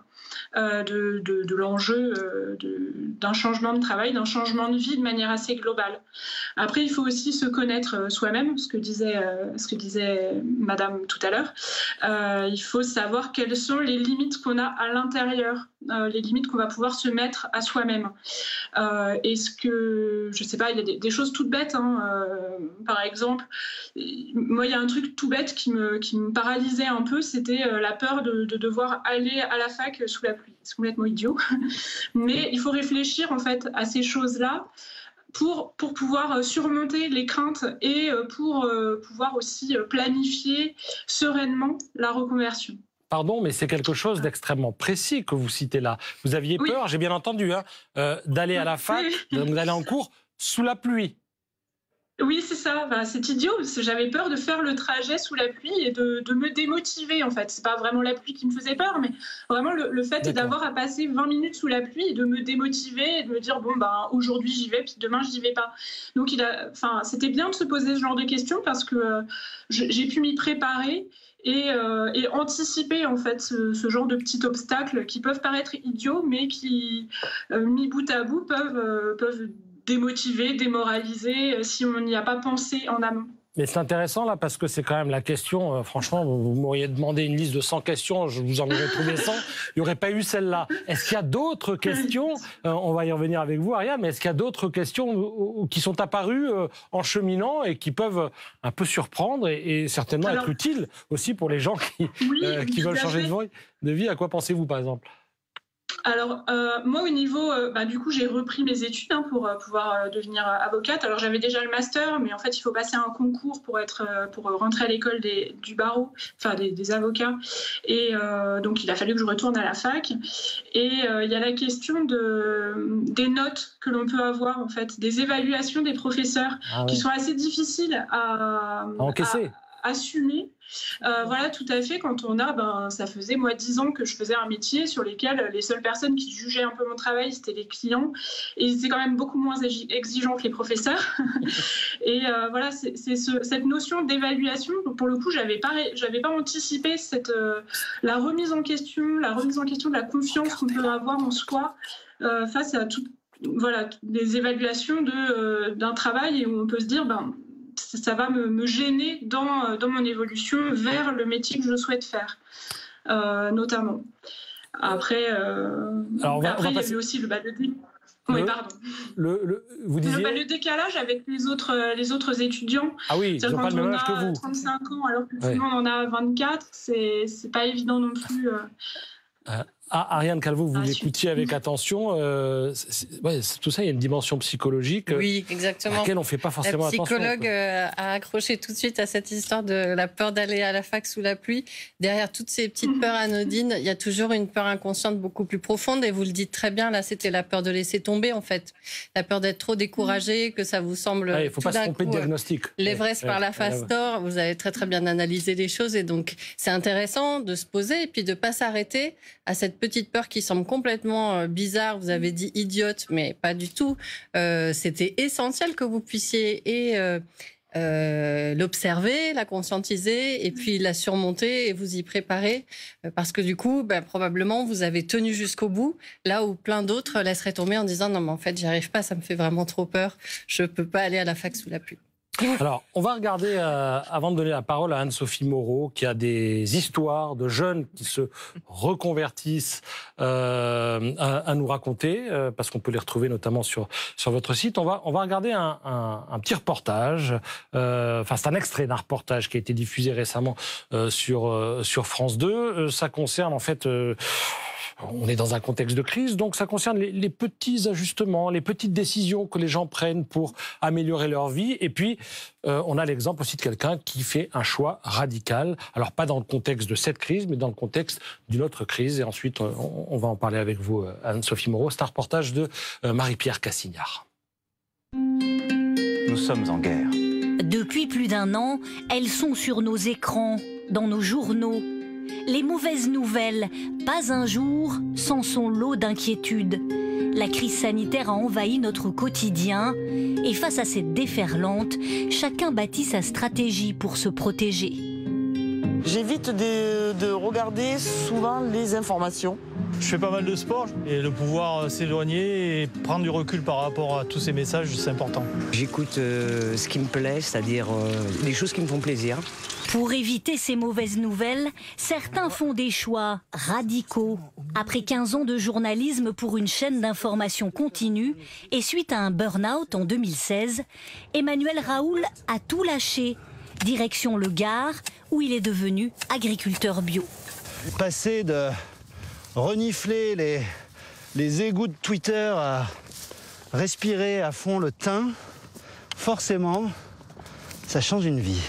de l'enjeu d'un changement de travail, d'un changement de vie de manière assez globale. Après, il faut aussi se connaître soi-même, ce que disait Madame tout à l'heure. Il faut savoir quelles sont les limites qu'on a à l'intérieur, les limites qu'on va pouvoir se mettre à soi-même. Est-ce que, je sais pas, il y a des choses toutes bêtes, par exemple, moi il y a un truc tout bête qui me paralysait un peu, c'était la peur de devoir aller à la fac sous la pluie. C'est complètement idiot, mais il faut réfléchir en fait à ces choses-là pour pouvoir surmonter les craintes et pour pouvoir aussi planifier sereinement la reconversion. Pardon, mais c'est quelque chose d'extrêmement précis que vous citez là. Vous aviez peur, j'ai bien entendu, d'aller à la fac, d'aller en cours sous la pluie. Oui, c'est ça. C'est idiot. J'avais peur de faire le trajet sous la pluie et de me démotiver, en fait. C'est pas vraiment la pluie qui me faisait peur, mais vraiment le fait d'avoir à passer 20 minutes sous la pluie et de me démotiver et de me dire, bon, aujourd'hui j'y vais, puis demain je n'y vais pas. Donc, c'était bien de se poser ce genre de questions parce que j'ai pu m'y préparer et anticiper, en fait, ce genre de petits obstacles qui peuvent paraître idiots, mais qui, mis bout à bout, peuvent démotiver, démoraliser, si on n'y a pas pensé en amont. Mais c'est intéressant là parce que c'est quand même la question, franchement, vous m'auriez demandé une liste de 100 questions, je vous en aurais trouvé 100, il n'y aurait pas eu celle-là. Est-ce qu'il y a d'autres questions, on va y revenir avec vous Ariane, mais est-ce qu'il y a d'autres questions qui sont apparues en cheminant et qui peuvent un peu surprendre et certainement être utiles aussi pour les gens qui veulent changer de vie? À quoi pensez-vous par exemple? Alors, moi, au niveau... du coup, j'ai repris mes études pour pouvoir devenir avocate. Alors, j'avais déjà le master, mais en fait, il faut passer un concours pour rentrer à l'école du barreau, enfin, des avocats. Et donc, il a fallu que je retourne à la fac. Et il y a la question des notes que l'on peut avoir, en fait, des évaluations des professeurs qui sont assez difficiles à encaisser. Assumer. Voilà, tout à fait. Quand on ça faisait moi 10 ans que je faisais un métier sur lequel les seules personnes qui jugeaient un peu mon travail, c'était les clients. Et c'est quand même beaucoup moins exigeant que les professeurs. Et voilà, c'est cette notion d'évaluation. Pour le coup, j'avais pas anticipé la remise en question de la confiance qu'on peut avoir en soi face à des évaluations d'un travail et où on peut se dire ça va me gêner dans mon évolution vers le métier que je souhaite faire, notamment. Après, il y avait aussi le décalage avec les autres étudiants. Ah oui, ils n'ont pas le même âge que vous. 35 ans alors que tout le monde en a 24, c'est pas évident non plus. Ariane Calvo, vous l'écoutiez avec attention. Tout ça, il y a une dimension psychologique à laquelle on ne fait pas forcément attention. La psychologue a accroché tout de suite à cette histoire de la peur d'aller à la fac sous la pluie. Derrière toutes ces petites peurs anodines, il y a toujours une peur inconsciente beaucoup plus profonde. Et vous le dites très bien, là, c'était la peur de laisser tomber, en fait. La peur d'être trop découragé, que ça vous semble... Il ne faut pas se tromper de diagnostic. L'Everest par la face d'or, vous avez très très bien analysé les choses. Et donc, c'est intéressant de se poser et puis de ne pas s'arrêter à cette petite peur qui semble complètement bizarre. Vous avez dit idiote, mais pas du tout. C'était essentiel que vous puissiez l'observer, la conscientiser et puis la surmonter et vous y préparer. Parce que du coup, probablement, vous avez tenu jusqu'au bout, là où plein d'autres laisseraient tomber en disant « Non, mais en fait, j'y arrive pas, ça me fait vraiment trop peur. Je peux pas aller à la fac sous la pluie. » Alors, on va regarder, avant de donner la parole à Anne-Sophie Moreau, qui a des histoires de jeunes qui se reconvertissent à nous raconter, parce qu'on peut les retrouver notamment sur votre site. On va regarder un petit reportage, c'est un extrait d'un reportage qui a été diffusé récemment sur France 2. Ça concerne en fait... on est dans un contexte de crise, donc ça concerne les petits ajustements, les petites décisions que les gens prennent pour améliorer leur vie. Et puis, on a l'exemple aussi de quelqu'un qui fait un choix radical. Alors, pas dans le contexte de cette crise, mais dans le contexte d'une autre crise. Et ensuite, on va en parler avec vous, Anne-Sophie Moreau. C'est un reportage de Marie-Pierre Cassignard. Nous sommes en guerre. Depuis plus d'1 an, elles sont sur nos écrans, dans nos journaux. Les mauvaises nouvelles, pas un jour sans son lot d'inquiétudes. La crise sanitaire a envahi notre quotidien et face à cette déferlante, chacun bâtit sa stratégie pour se protéger. J'évite de regarder souvent les informations Je fais pas mal de sport et le pouvoir s'éloigner et prendre du recul par rapport à tous ces messages, c'est important. J'écoute ce qui me plaît, c'est-à-dire les choses qui me font plaisir. Pour éviter ces mauvaises nouvelles, certains font des choix radicaux. Après 15 ans de journalisme pour une chaîne d'information continue et suite à un burn-out en 2016, Emmanuel Raoul a tout lâché. Direction le Gard, où il est devenu agriculteur bio. Passer de renifler les égouts de Twitter à respirer à fond le thym, forcément, ça change une vie.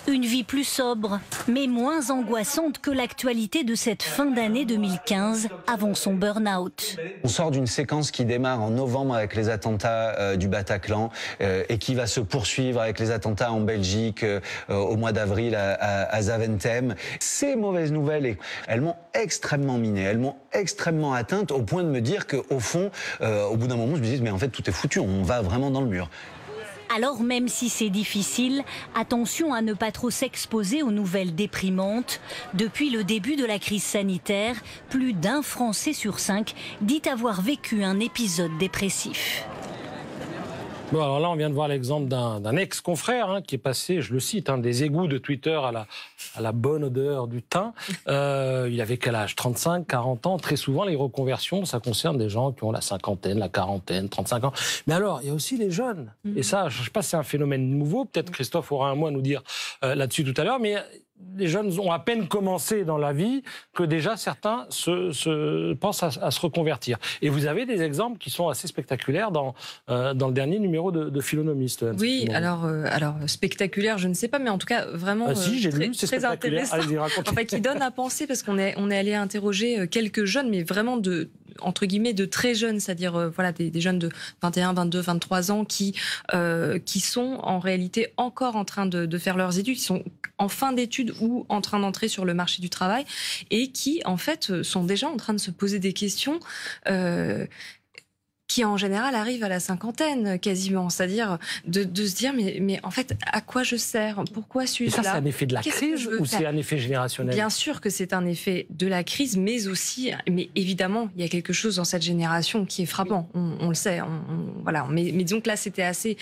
Une vie plus sobre, mais moins angoissante que l'actualité de cette fin d'année 2015, avant son burn-out. On sort d'une séquence qui démarre en novembre avec les attentats du Bataclan et qui va se poursuivre avec les attentats en Belgique au mois d'avril à Zaventem. Ces mauvaises nouvelles, elles m'ont extrêmement minée, elles m'ont extrêmement atteinte au point de me dire qu'au fond, au bout d'un moment, je me dis mais en fait tout est foutu, on va vraiment dans le mur. Alors même si c'est difficile, attention à ne pas trop s'exposer aux nouvelles déprimantes. Depuis le début de la crise sanitaire, plus d'un Français sur 5 dit avoir vécu un épisode dépressif. Bon, alors là, on vient de voir l'exemple d'un ex-confrère qui est passé, je le cite, des égouts de Twitter à la bonne odeur du thym. Il avait quel âge ? 35, 40 ans. Très souvent, les reconversions, ça concerne des gens qui ont la cinquantaine, la quarantaine, 35 ans. Mais alors, il y a aussi les jeunes. Et ça, je ne sais pas si c'est un phénomène nouveau. Peut-être Christophe aura un mot à nous dire là-dessus tout à l'heure. Mais les jeunes ont à peine commencé dans la vie que déjà certains pensent à se reconvertir. Et vous avez des exemples qui sont assez spectaculaires dans le dernier numéro de Philonomiste. Oui, alors spectaculaire, je ne sais pas, mais en tout cas vraiment si, j'ai lu, c'est très intéressant. Allez-y, racontez. En fait, qui donne à penser, parce qu'on est allé interroger quelques jeunes, mais vraiment entre guillemets de très jeunes, c'est-à-dire voilà des jeunes de 21, 22, 23 ans qui sont en réalité encore en train de faire leurs études, qui sont en fin d'études ou en train d'entrer sur le marché du travail et qui en fait sont déjà en train de se poser des questions qui en général arrivent à la cinquantaine quasiment, c'est-à-dire de se dire mais en fait à quoi je sers, pourquoi suis-je là ? Et ça c'est un effet de la crise ou c'est un effet générationnel ? Bien sûr que c'est un effet de la crise, mais évidemment il y a quelque chose dans cette génération qui est frappant, on le sait, voilà. Mais disons que là c'était assez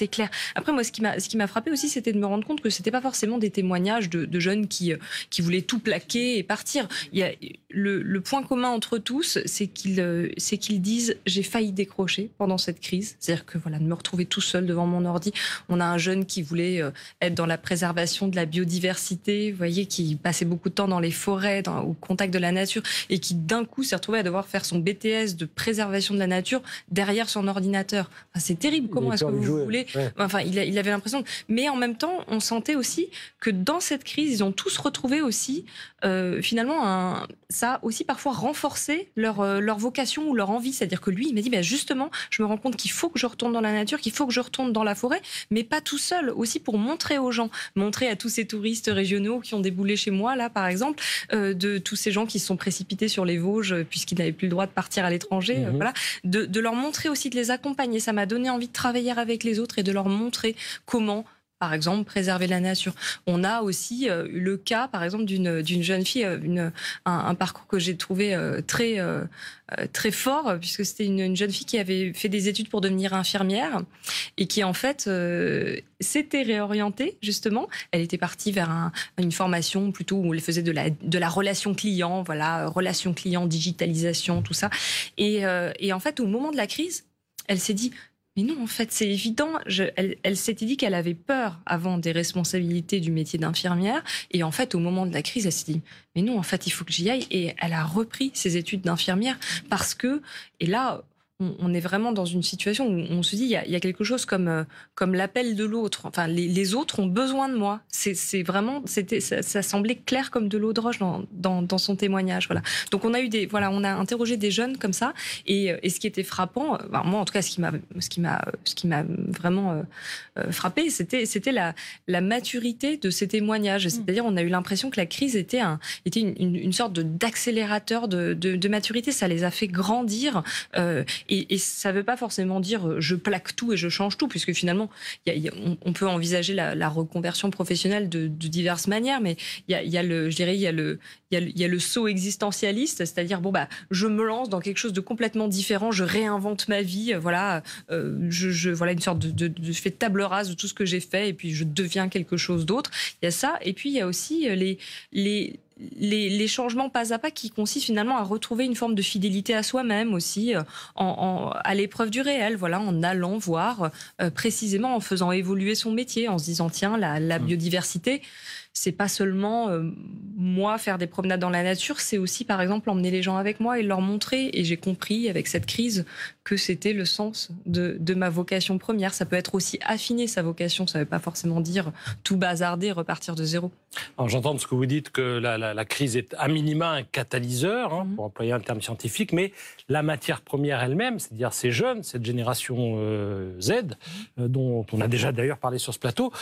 clair. Après moi ce qui m'a frappé aussi c'était de me rendre compte que c'était pas forcément des témoignages de jeunes qui voulaient tout plaquer et partir. Il y a le point commun entre tous, c'est qu'ils disent j'ai failli décrocher pendant cette crise, c'est-à-dire que voilà, de me retrouver tout seul devant mon ordi. On a un jeune qui voulait être dans la préservation de la biodiversité, vous voyez, qui passait beaucoup de temps dans les forêts, au contact de la nature, et qui d'un coup s'est retrouvé à devoir faire son BTS de préservation de la nature derrière son ordinateur. Enfin, c'est terrible. Comment est-ce que vous voulez Enfin, il avait l'impression. Mais en même temps, on sentait aussi que dans cette crise, ils ont tous retrouvé aussi finalement ça a aussi parfois renforcé leur vocation ou leur envie. C'est-à-dire que lui, il m'a dit justement, je me rends compte qu'il faut que je retourne dans la nature, qu'il faut que je retourne dans la forêt, mais pas tout seul, aussi pour montrer aux gens, montrer à tous ces touristes régionaux qui ont déboulé chez moi, là par exemple, de tous ces gens qui se sont précipités sur les Vosges puisqu'ils n'avaient plus le droit de partir à l'étranger, voilà, de leur montrer aussi, de les accompagner. Ça m'a donné envie de travailler avec les autres et de leur montrer comment, par exemple, préserver la nature. On a aussi le cas, par exemple, d'une jeune fille, un parcours que j'ai trouvé très fort, puisque c'était une jeune fille qui avait fait des études pour devenir infirmière et qui, en fait, s'était réorientée, justement. Elle était partie vers une formation plutôt où elle faisait de la relation client, voilà, relation client, digitalisation, tout ça. Et en fait, au moment de la crise, elle s'est dit... Mais non, en fait, c'est évident. Elle s'était dit qu'elle avait peur avant des responsabilités du métier d'infirmière. Et en fait, au moment de la crise, elle s'est dit, mais non, en fait, il faut que j'y aille. Et elle a repris ses études d'infirmière parce que, et là, on est vraiment dans une situation où on se dit, il y a quelque chose comme l'appel de l'autre. Enfin, les autres ont besoin de moi. C'est vraiment, ça semblait clair comme de l'eau de roche dans son témoignage. Voilà. Donc on a interrogé des jeunes comme ça. Et ce qui était frappant, moi en tout cas, ce qui m'a vraiment frappé, c'était la maturité de ces témoignages. C'est-à-dire, on a eu l'impression que la crise était une sorte d'accélérateur de maturité. Ça les a fait grandir. Et ça ne veut pas forcément dire je plaque tout et je change tout, puisque finalement, on peut envisager la reconversion professionnelle de diverses manières, mais il y a le saut existentialiste, c'est-à-dire je me lance dans quelque chose de complètement différent, je réinvente ma vie, voilà une sorte je fais table rase de tout ce que j'ai fait et puis je deviens quelque chose d'autre. Il y a ça, et puis il y a aussi les changements pas à pas qui consistent finalement à retrouver une forme de fidélité à soi-même aussi, à l'épreuve du réel, voilà, en allant voir précisément, en faisant évoluer son métier, en se disant tiens, la biodiversité, c'est pas seulement moi faire des promenades dans la nature, c'est aussi par exemple emmener les gens avec moi et leur montrer. Et j'ai compris avec cette crise que c'était le sens de ma vocation première. Ça peut être aussi affiner sa vocation, ça ne veut pas forcément dire tout bazarder, repartir de zéro. Alors j'entends ce que vous dites, que la crise est à minima un catalyseur, pour employer un terme scientifique, mais la matière première elle-même, c'est-à-dire ces jeunes, cette génération Z, dont on a déjà d'ailleurs parlé sur ce plateau,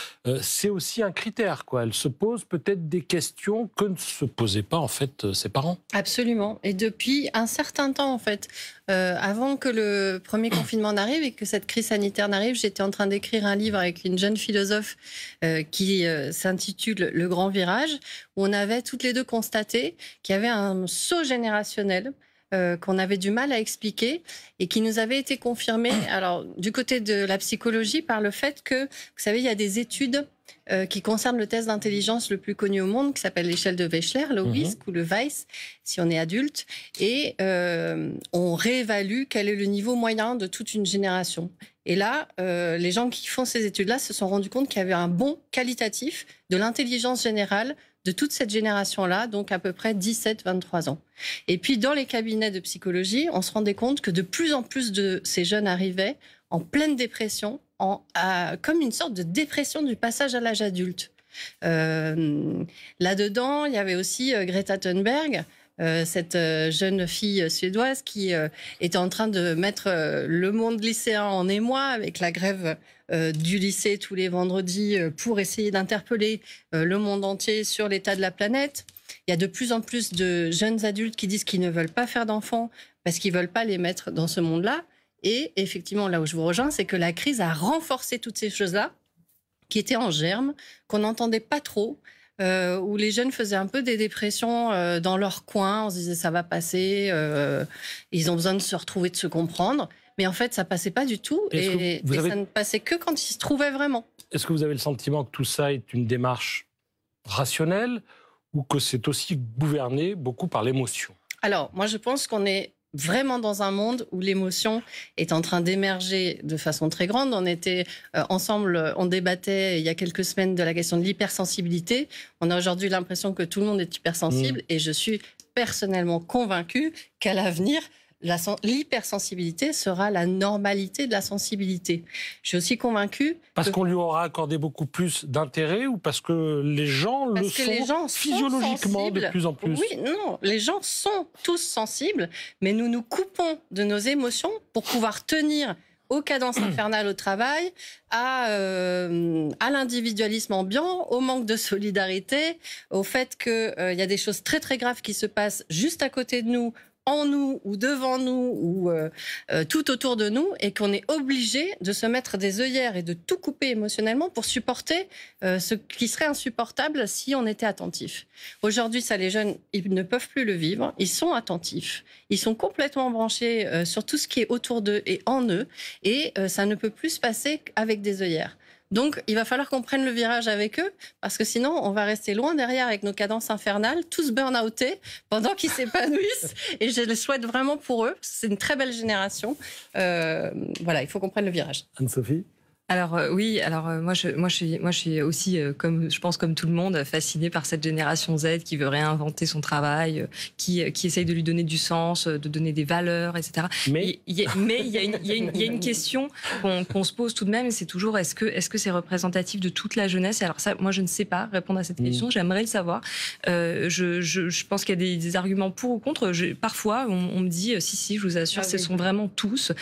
c'est aussi un critère, quoi. Elle se pose peut-être des questions que ne se posaient pas en fait ses parents. Absolument. Et depuis un certain temps en fait, avant que le premier confinement n'arrive et que cette crise sanitaire n'arrive, j'étais en train d'écrire un livre avec une jeune philosophe qui s'intitule Le Grand Virage, où on avait toutes les deux constaté qu'il y avait un saut générationnel qu'on avait du mal à expliquer et qui nous avait été confirmé, alors du côté de la psychologie, par le fait que, vous savez, il y a des études qui concernent le test d'intelligence le plus connu au monde, qui s'appelle l'échelle de Wechsler, le WISC ou le Weiss, si on est adulte, et on réévalue quel est le niveau moyen de toute une génération. Et là, les gens qui font ces études-là se sont rendus compte qu'il y avait un bond qualitatif de l'intelligence générale de toute cette génération-là, donc à peu près 17-23 ans. Et puis, dans les cabinets de psychologie, on se rendait compte que de plus en plus de ces jeunes arrivaient en pleine dépression, comme une sorte de dépression du passage à l'âge adulte. Là-dedans, il y avait aussi Greta Thunberg, cette jeune fille suédoise qui était en train de mettre le monde lycéen en émoi avec la grève du lycée tous les vendredis pour essayer d'interpeller le monde entier sur l'état de la planète. Il y a de plus en plus de jeunes adultes qui disent qu'ils ne veulent pas faire d'enfants parce qu'ils ne veulent pas les mettre dans ce monde-là. Et effectivement, là où je vous rejoins, c'est que la crise a renforcé toutes ces choses-là qui étaient en germe, qu'on n'entendait pas trop, où les jeunes faisaient un peu des dépressions dans leur coin. On se disait ça va passer, ils ont besoin de se retrouver, de se comprendre. Mais en fait, ça passait pas du tout et ça ne passait que quand ils se trouvaient vraiment. Est-ce que vous avez le sentiment que tout ça est une démarche rationnelle ou que c'est aussi gouverné beaucoup par l'émotion? Alors, moi, je pense qu'on est vraiment dans un monde où l'émotion est en train d'émerger de façon très grande. On était ensemble, on débattait il y a quelques semaines de la question de l'hypersensibilité. On a aujourd'hui l'impression que tout le monde est hypersensible et je suis personnellement convaincue qu'à l'avenir, l'hypersensibilité sera la normalité de la sensibilité. Je suis aussi convaincue... Parce qu'on lui aura accordé beaucoup plus d'intérêt ou parce que les gens le sont physiologiquement de plus en plus? Oui, non, les gens sont tous sensibles, mais nous nous coupons de nos émotions pour pouvoir tenir aux cadences infernales au travail, à l'individualisme ambiant, au manque de solidarité, au fait qu'il y a des choses très très graves qui se passent juste à côté de nous, en nous ou devant nous ou tout autour de nous et qu'on est obligé de se mettre des œillères et de tout couper émotionnellement pour supporter ce qui serait insupportable si on était attentif. Aujourd'hui, ça, les jeunes, ils ne peuvent plus le vivre. Ils sont attentifs. Ils sont complètement branchés sur tout ce qui est autour d'eux et en eux et ça ne peut plus se passer avec des œillères. Donc, il va falloir qu'on prenne le virage avec eux, parce que sinon, on va rester loin derrière avec nos cadences infernales, tous burn-outés, pendant qu'ils s'épanouissent. Et je le souhaite vraiment pour eux. C'est une très belle génération. Voilà, il faut qu'on prenne le virage. Anne-Sophie ? Alors oui, moi je suis aussi comme je pense comme tout le monde fascinée par cette génération Z qui veut réinventer son travail, qui essaye de lui donner du sens, de donner des valeurs, etc. Mais il y a une question qu'on se pose tout de même, c'est toujours est-ce que c'est représentatif de toute la jeunesse? Alors ça, moi je ne sais pas répondre à cette question. J'aimerais le savoir. Je pense qu'il y a des arguments pour ou contre. Parfois on me dit si je vous assure, ce sont vraiment tous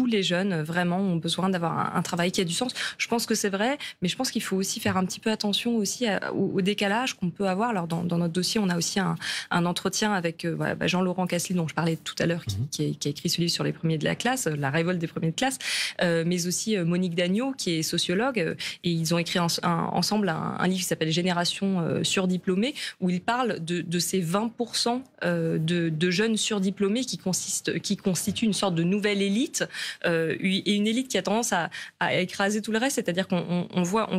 les jeunes vraiment ont besoin d'avoir un travail qui a du sens. Je pense que c'est vrai, mais je pense qu'il faut aussi faire un petit peu attention aussi au décalage qu'on peut avoir. Alors dans notre dossier, on a aussi un entretien avec Jean-Laurent Cassely, dont je parlais tout à l'heure, qui a écrit ce livre sur les premiers de la classe, la révolte des premiers de classe, mais aussi Monique Dagneau, qui est sociologue, et ils ont écrit ensemble un livre qui s'appelle Génération surdiplômée, où ils parlent de ces 20% de jeunes surdiplômés qui constituent une sorte de nouvelle élite, et une élite qui a tendance à écraser tout le reste, c'est-à-dire qu'on voit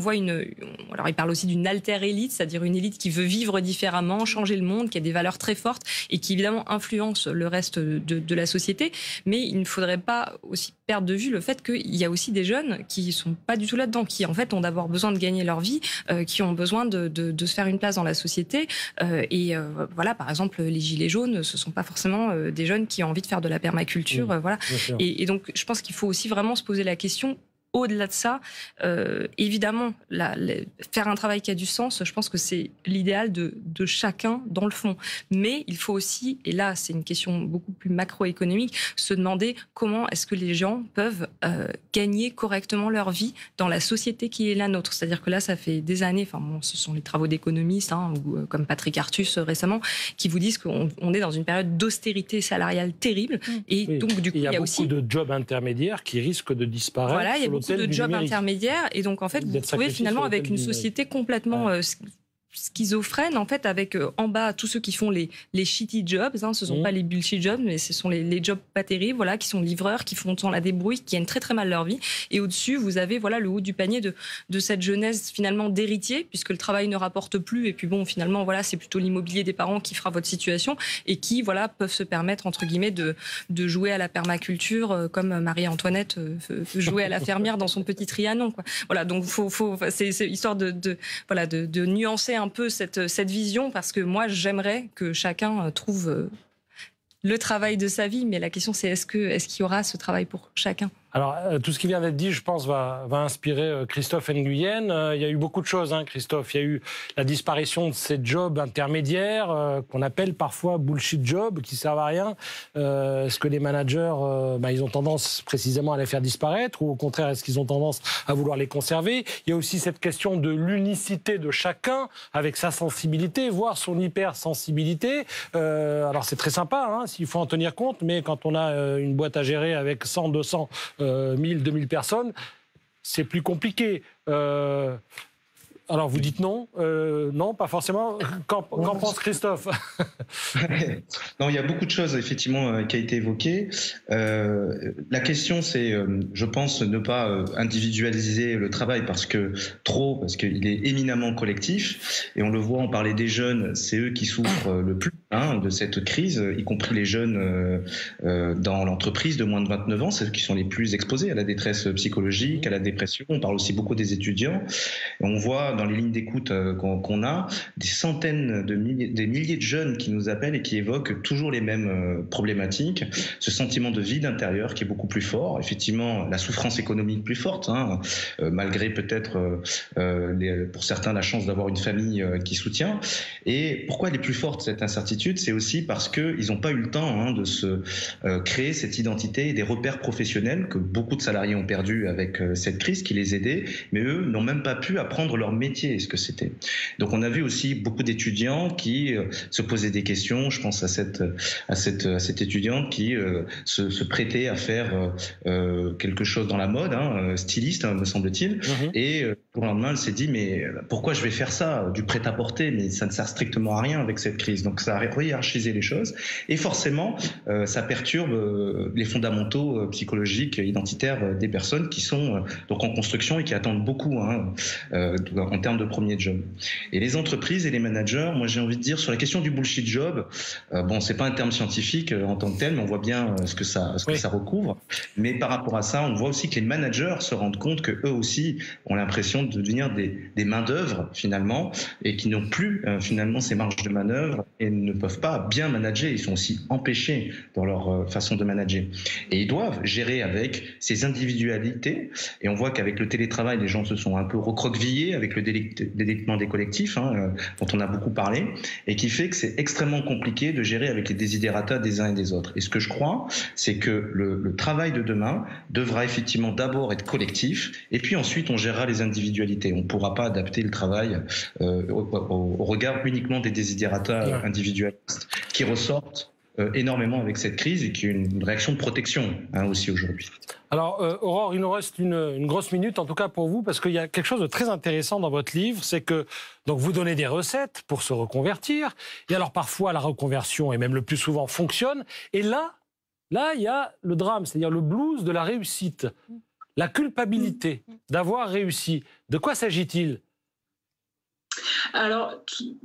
alors il parle aussi d'une alter-élite, c'est-à-dire une élite qui veut vivre différemment, changer le monde, qui a des valeurs très fortes et qui évidemment influence le reste de la société, mais il ne faudrait pas aussi perdre de vue le fait qu'il y a aussi des jeunes qui sont pas du tout là-dedans, qui en fait ont d'abord besoin de gagner leur vie, qui ont besoin de se faire une place dans la société, voilà, par exemple les gilets jaunes, ce sont pas forcément des jeunes qui ont envie de faire de la permaculture, voilà. Et donc je pense qu'il faut aussi vraiment se poser la question. Au-delà de ça, évidemment, faire un travail qui a du sens, je pense que c'est l'idéal de chacun dans le fond. Mais il faut aussi, et là c'est une question beaucoup plus macroéconomique, se demander comment est-ce que les gens peuvent gagner correctement leur vie dans la société qui est la nôtre. C'est-à-dire que là, ça fait des années, ce sont les travaux d'économistes, ou comme Patrick Artus récemment, qui vous disent qu'on est dans une période d'austérité salariale terrible. Et donc, du coup, il y a beaucoup aussi de jobs intermédiaires qui risquent de disparaître. Voilà, il y a beaucoup de jobs intermédiaires, et donc en fait vous vous retrouvez finalement avec une société complètement schizophrène, en fait, avec en bas tous ceux qui font les shitty jobs, ce sont pas les bullshit jobs, mais ce sont les jobs pas terribles, voilà, qui sont livreurs, qui font sans la débrouille, qui gagnent très très mal leur vie, et au-dessus vous avez le haut du panier de cette jeunesse finalement d'héritiers, puisque le travail ne rapporte plus, et puis bon, finalement voilà, c'est plutôt l'immobilier des parents qui fera votre situation, et qui peuvent se permettre entre guillemets de jouer à la permaculture comme Marie-Antoinette jouait à la fermière dans son petit Trianon, quoi. Voilà, donc c'est histoire de nuancer un peu cette vision, parce que moi j'aimerais que chacun trouve le travail de sa vie, mais la question c'est est-ce qu'il y aura ce travail pour chacun? Alors, tout ce qui vient d'être dit, je pense, va inspirer Christophe Nguyen. Il y a eu beaucoup de choses, Christophe. Il y a eu la disparition de ces jobs intermédiaires qu'on appelle parfois bullshit jobs, qui servent à rien. Est-ce que les managers, ils ont tendance précisément à les faire disparaître, ou au contraire, est-ce qu'ils ont tendance à vouloir les conserver? Il y a aussi cette question de l'unicité de chacun, avec sa sensibilité, voire son hypersensibilité. Alors, c'est très sympa, s'il faut en tenir compte, mais quand on a une boîte à gérer avec 100, 200... 1000, 2000 personnes, c'est plus compliqué. Alors vous dites non, non, pas forcément. Qu'en pense Christophe? Non, il y a beaucoup de choses effectivement qui a été évoquées. La question, c'est, je pense, ne pas individualiser le travail parce qu'il est éminemment collectif. Et on le voit, on parlait des jeunes, c'est eux qui souffrent le plus de cette crise, y compris les jeunes dans l'entreprise de moins de 29 ans, c'est eux qui sont les plus exposés à la détresse psychologique, à la dépression. On parle aussi beaucoup des étudiants. Et on voit dans les lignes d'écoute qu'on a des centaines des milliers de jeunes qui nous appellent et qui évoquent toujours les mêmes problématiques. Ce sentiment de vide intérieur qui est beaucoup plus fort. Effectivement, la souffrance économique plus forte, malgré peut-être pour certains la chance d'avoir une famille qui soutient. Et pourquoi elle est plus forte, cette incertitude? C'est aussi parce qu'ils n'ont pas eu le temps de se créer cette identité et des repères professionnels que beaucoup de salariés ont perdu avec cette crise qui les aidait, mais eux n'ont même pas pu apprendre leur métier, ce que c'était. Donc on a vu aussi beaucoup d'étudiants qui se posaient des questions. Je pense à cette étudiante qui se prêtait à faire quelque chose dans la mode, styliste, me semble-t-il. Et pour le lendemain, elle s'est dit, mais pourquoi je vais faire ça, du prêt-à-porter? Mais ça ne sert strictement à rien avec cette crise. Donc ça a hiérarchisé les choses. Et forcément, ça perturbe les fondamentaux psychologiques, identitaires des personnes qui sont donc en construction et qui attendent beaucoup en termes de premier job. Et les entreprises et les managers, moi j'ai envie de dire sur la question du bullshit job, c'est pas un terme scientifique en tant que tel, mais on voit bien ce que ça recouvre. Mais par rapport à ça, on voit aussi que les managers se rendent compte que eux aussi ont l'impression de devenir des mains d'œuvre finalement, et qui n'ont plus finalement ces marges de manœuvre et ne peuvent pas bien manager. Ils sont aussi empêchés dans leur façon de manager. Et ils doivent gérer avec ces individualités. Et on voit qu'avec le télétravail, les gens se sont un peu recroquevillés avec le délitement des collectifs, dont on a beaucoup parlé, et qui fait que c'est extrêmement compliqué de gérer avec les desiderata des uns et des autres. Et ce que je crois, c'est que le travail de demain devra effectivement d'abord être collectif, et puis ensuite on gérera les individualités. On ne pourra pas adapter le travail au regard uniquement des desiderata individualistes qui ressortent énormément avec cette crise et qui est une réaction de protection aussi aujourd'hui. Alors, Aurore, il nous reste une grosse minute, en tout cas pour vous, parce qu'il y a quelque chose de très intéressant dans votre livre, c'est que donc vous donnez des recettes pour se reconvertir, et alors parfois la reconversion, et même le plus souvent, fonctionne, et là, il y a le drame, c'est-à-dire le blues de la réussite, la culpabilité d'avoir réussi. De quoi s'agit-il ? Alors,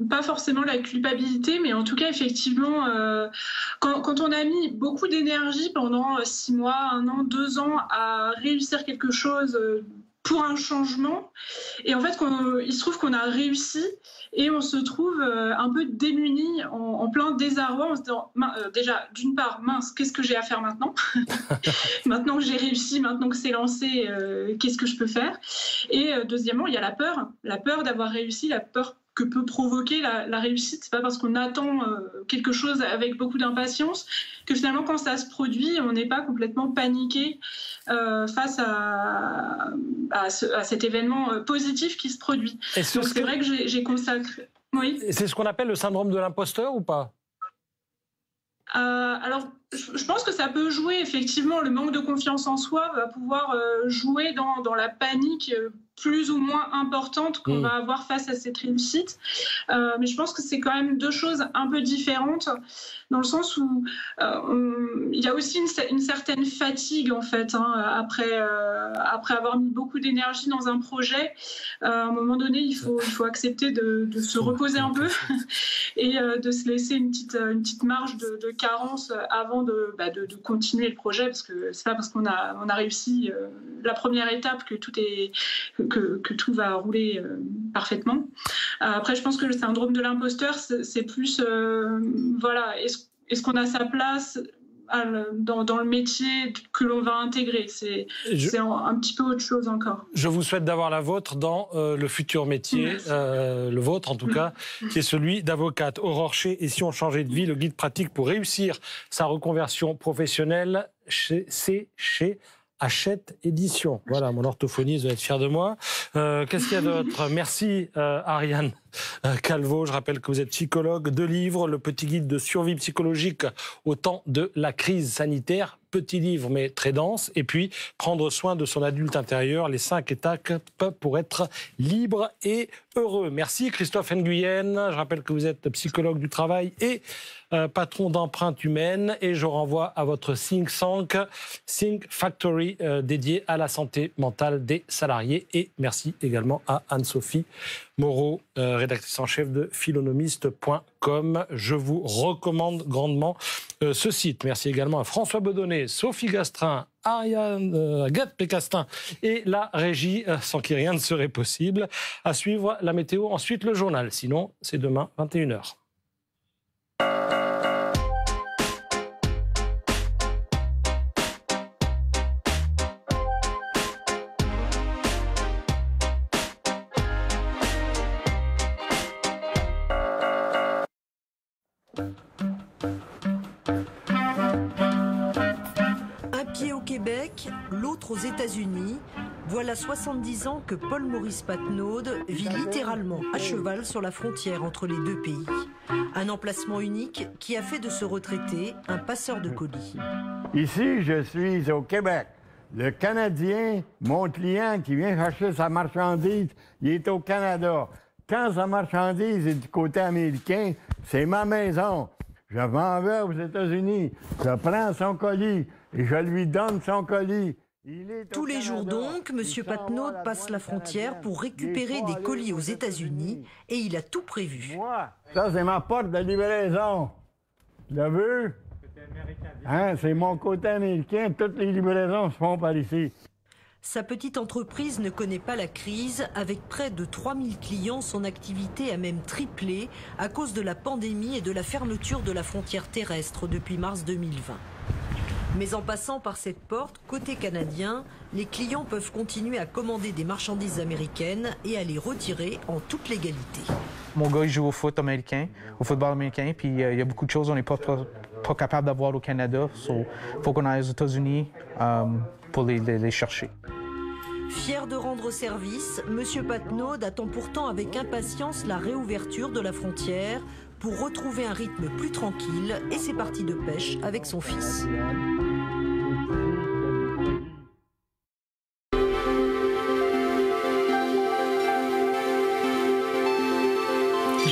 pas forcément la culpabilité, mais en tout cas, effectivement, quand on a mis beaucoup d'énergie pendant 6 mois, 1 an, 2 ans à réussir quelque chose pour un changement, et en fait, il se trouve qu'on a réussi, et on se trouve un peu démunis, en plein désarroi, en se disant, déjà, d'une part, mince, qu'est-ce que j'ai à faire maintenant ? Maintenant que j'ai réussi, maintenant que c'est lancé, qu'est-ce que je peux faire ? Et deuxièmement, il y a la peur d'avoir réussi, la peur que peut provoquer la réussite. C'est pas parce qu'on attend quelque chose avec beaucoup d'impatience que finalement, quand ça se produit, on n'est pas complètement paniqué face à cet événement positif qui se produit. Donc c'est vrai que j'ai consacré... Oui. C'est ce qu'on appelle le syndrome de l'imposteur ou pas ? Alors, je pense que ça peut jouer, effectivement. Le manque de confiance en soi va pouvoir jouer dans la panique plus ou moins importante qu'on va avoir face à cette réussite. Mais je pense que c'est quand même 2 choses un peu différentes, dans le sens où il y a aussi une certaine fatigue, en fait, après avoir mis beaucoup d'énergie dans un projet. À un moment donné, il faut accepter de se reposer un peu et de se laisser une petite marge de carence avant de continuer le projet, parce que c'est pas parce qu'on a réussi la première étape que tout va rouler parfaitement. Après, je pense que le syndrome de l'imposteur, c'est plus est-ce qu'on a sa place dans le métier que l'on va intégrer. C'est un petit peu autre chose encore. Je vous souhaite d'avoir la vôtre dans le futur métier, le vôtre en tout cas, qui est celui d'avocate. Aurore Chaix, et si on changeait de vie, le guide pratique pour réussir sa reconversion professionnelle, c'est chez Hachette Édition. Voilà, mon orthophoniste doit être fier de moi. Qu'est-ce qu'il y a d'autre ? Merci Ariane Calvo. Je rappelle que vous êtes psychologue. 2 livres, le petit guide de survie psychologique au temps de la crise sanitaire. Petit livre, mais très dense. Et puis, prendre soin de son adulte intérieur, les 5 étapes pour être libre et heureux. Merci Christophe Nguyen. Je rappelle que vous êtes psychologue du travail et patron d'Empreinte Humaine. Et je renvoie à votre think tank, Think Factory, dédié à la santé mentale des salariés. Et merci également à Anne-Sophie Moreau, rédactrice en chef de philonomiste.com. Je vous recommande grandement ce site. Merci également à François Bedonnet, Sophie Gastrin, Agathe Pécastin et la régie, sans qui rien ne serait possible. À suivre la météo, ensuite le journal. Sinon, c'est demain, 21h. L'autre aux États-Unis. Voilà 70 ans que Paul-Maurice Patenaude vit littéralement à cheval sur la frontière entre les 2 pays. Un emplacement unique qui a fait de ce retraité un passeur de colis. Ici, je suis au Québec. Le Canadien, mon client qui vient chercher sa marchandise, il est au Canada. Quand sa marchandise est du côté américain, c'est ma maison. Je m'en vais aux États-Unis, je prends son colis et je lui donne son colis. Tous les jours donc, M. Patenaude passe la frontière pour récupérer des colis aux États-Unis et il a tout prévu. Ça, c'est ma porte de livraison. Tu l'as vu? C'est mon côté américain. Toutes les livraisons se font par ici. Sa petite entreprise ne connaît pas la crise. Avec près de 3000 clients, son activité a même triplé à cause de la pandémie et de la fermeture de la frontière terrestre depuis mars 2020. Mais en passant par cette porte, côté canadien, les clients peuvent continuer à commander des marchandises américaines et à les retirer en toute légalité. Mon gars, il joue au foot américain, au football américain, puis il y a beaucoup de choses qu'on n'est pas capable d'avoir au Canada. Il faut qu'on aille aux États-Unis pour les chercher. Fier de rendre service, M. Patnaud attend pourtant avec impatience la réouverture de la frontière pour retrouver un rythme plus tranquille et ses parties de pêche avec son fils.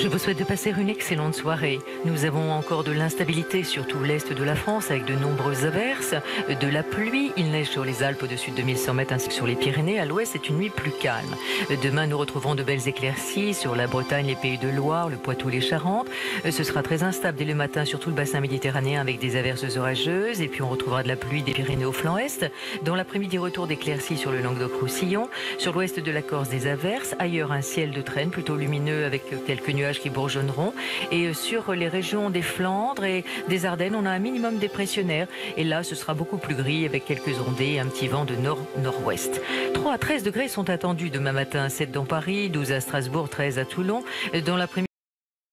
Je vous souhaite de passer une excellente soirée. Nous avons encore de l'instabilité sur tout l'est de la France avec de nombreuses averses, de la pluie. Il neige sur les Alpes au-dessus de 2100 mètres ainsi que sur les Pyrénées. À l'ouest, c'est une nuit plus calme. Demain, nous retrouverons de belles éclaircies sur la Bretagne, les Pays de Loire, le Poitou, les Charentes. Ce sera très instable dès le matin sur tout le bassin méditerranéen avec des averses orageuses. Et puis, on retrouvera de la pluie des Pyrénées au flanc est. Dans l'après-midi, retour d'éclaircies sur le Languedoc-Roussillon. Sur l'ouest de la Corse, des averses. Ailleurs, un ciel de traîne plutôt lumineux avec quelques nuages qui bourgeonneront. Et sur les régions des Flandres et des Ardennes, on a un minimum dépressionnaire. Et là, ce sera beaucoup plus gris avec quelques ondées et un petit vent de nord-nord-ouest. 3 à 13 degrés sont attendus demain matin. 7 dans Paris, 12 à Strasbourg, 13 à Toulon. Dans l'après-midi,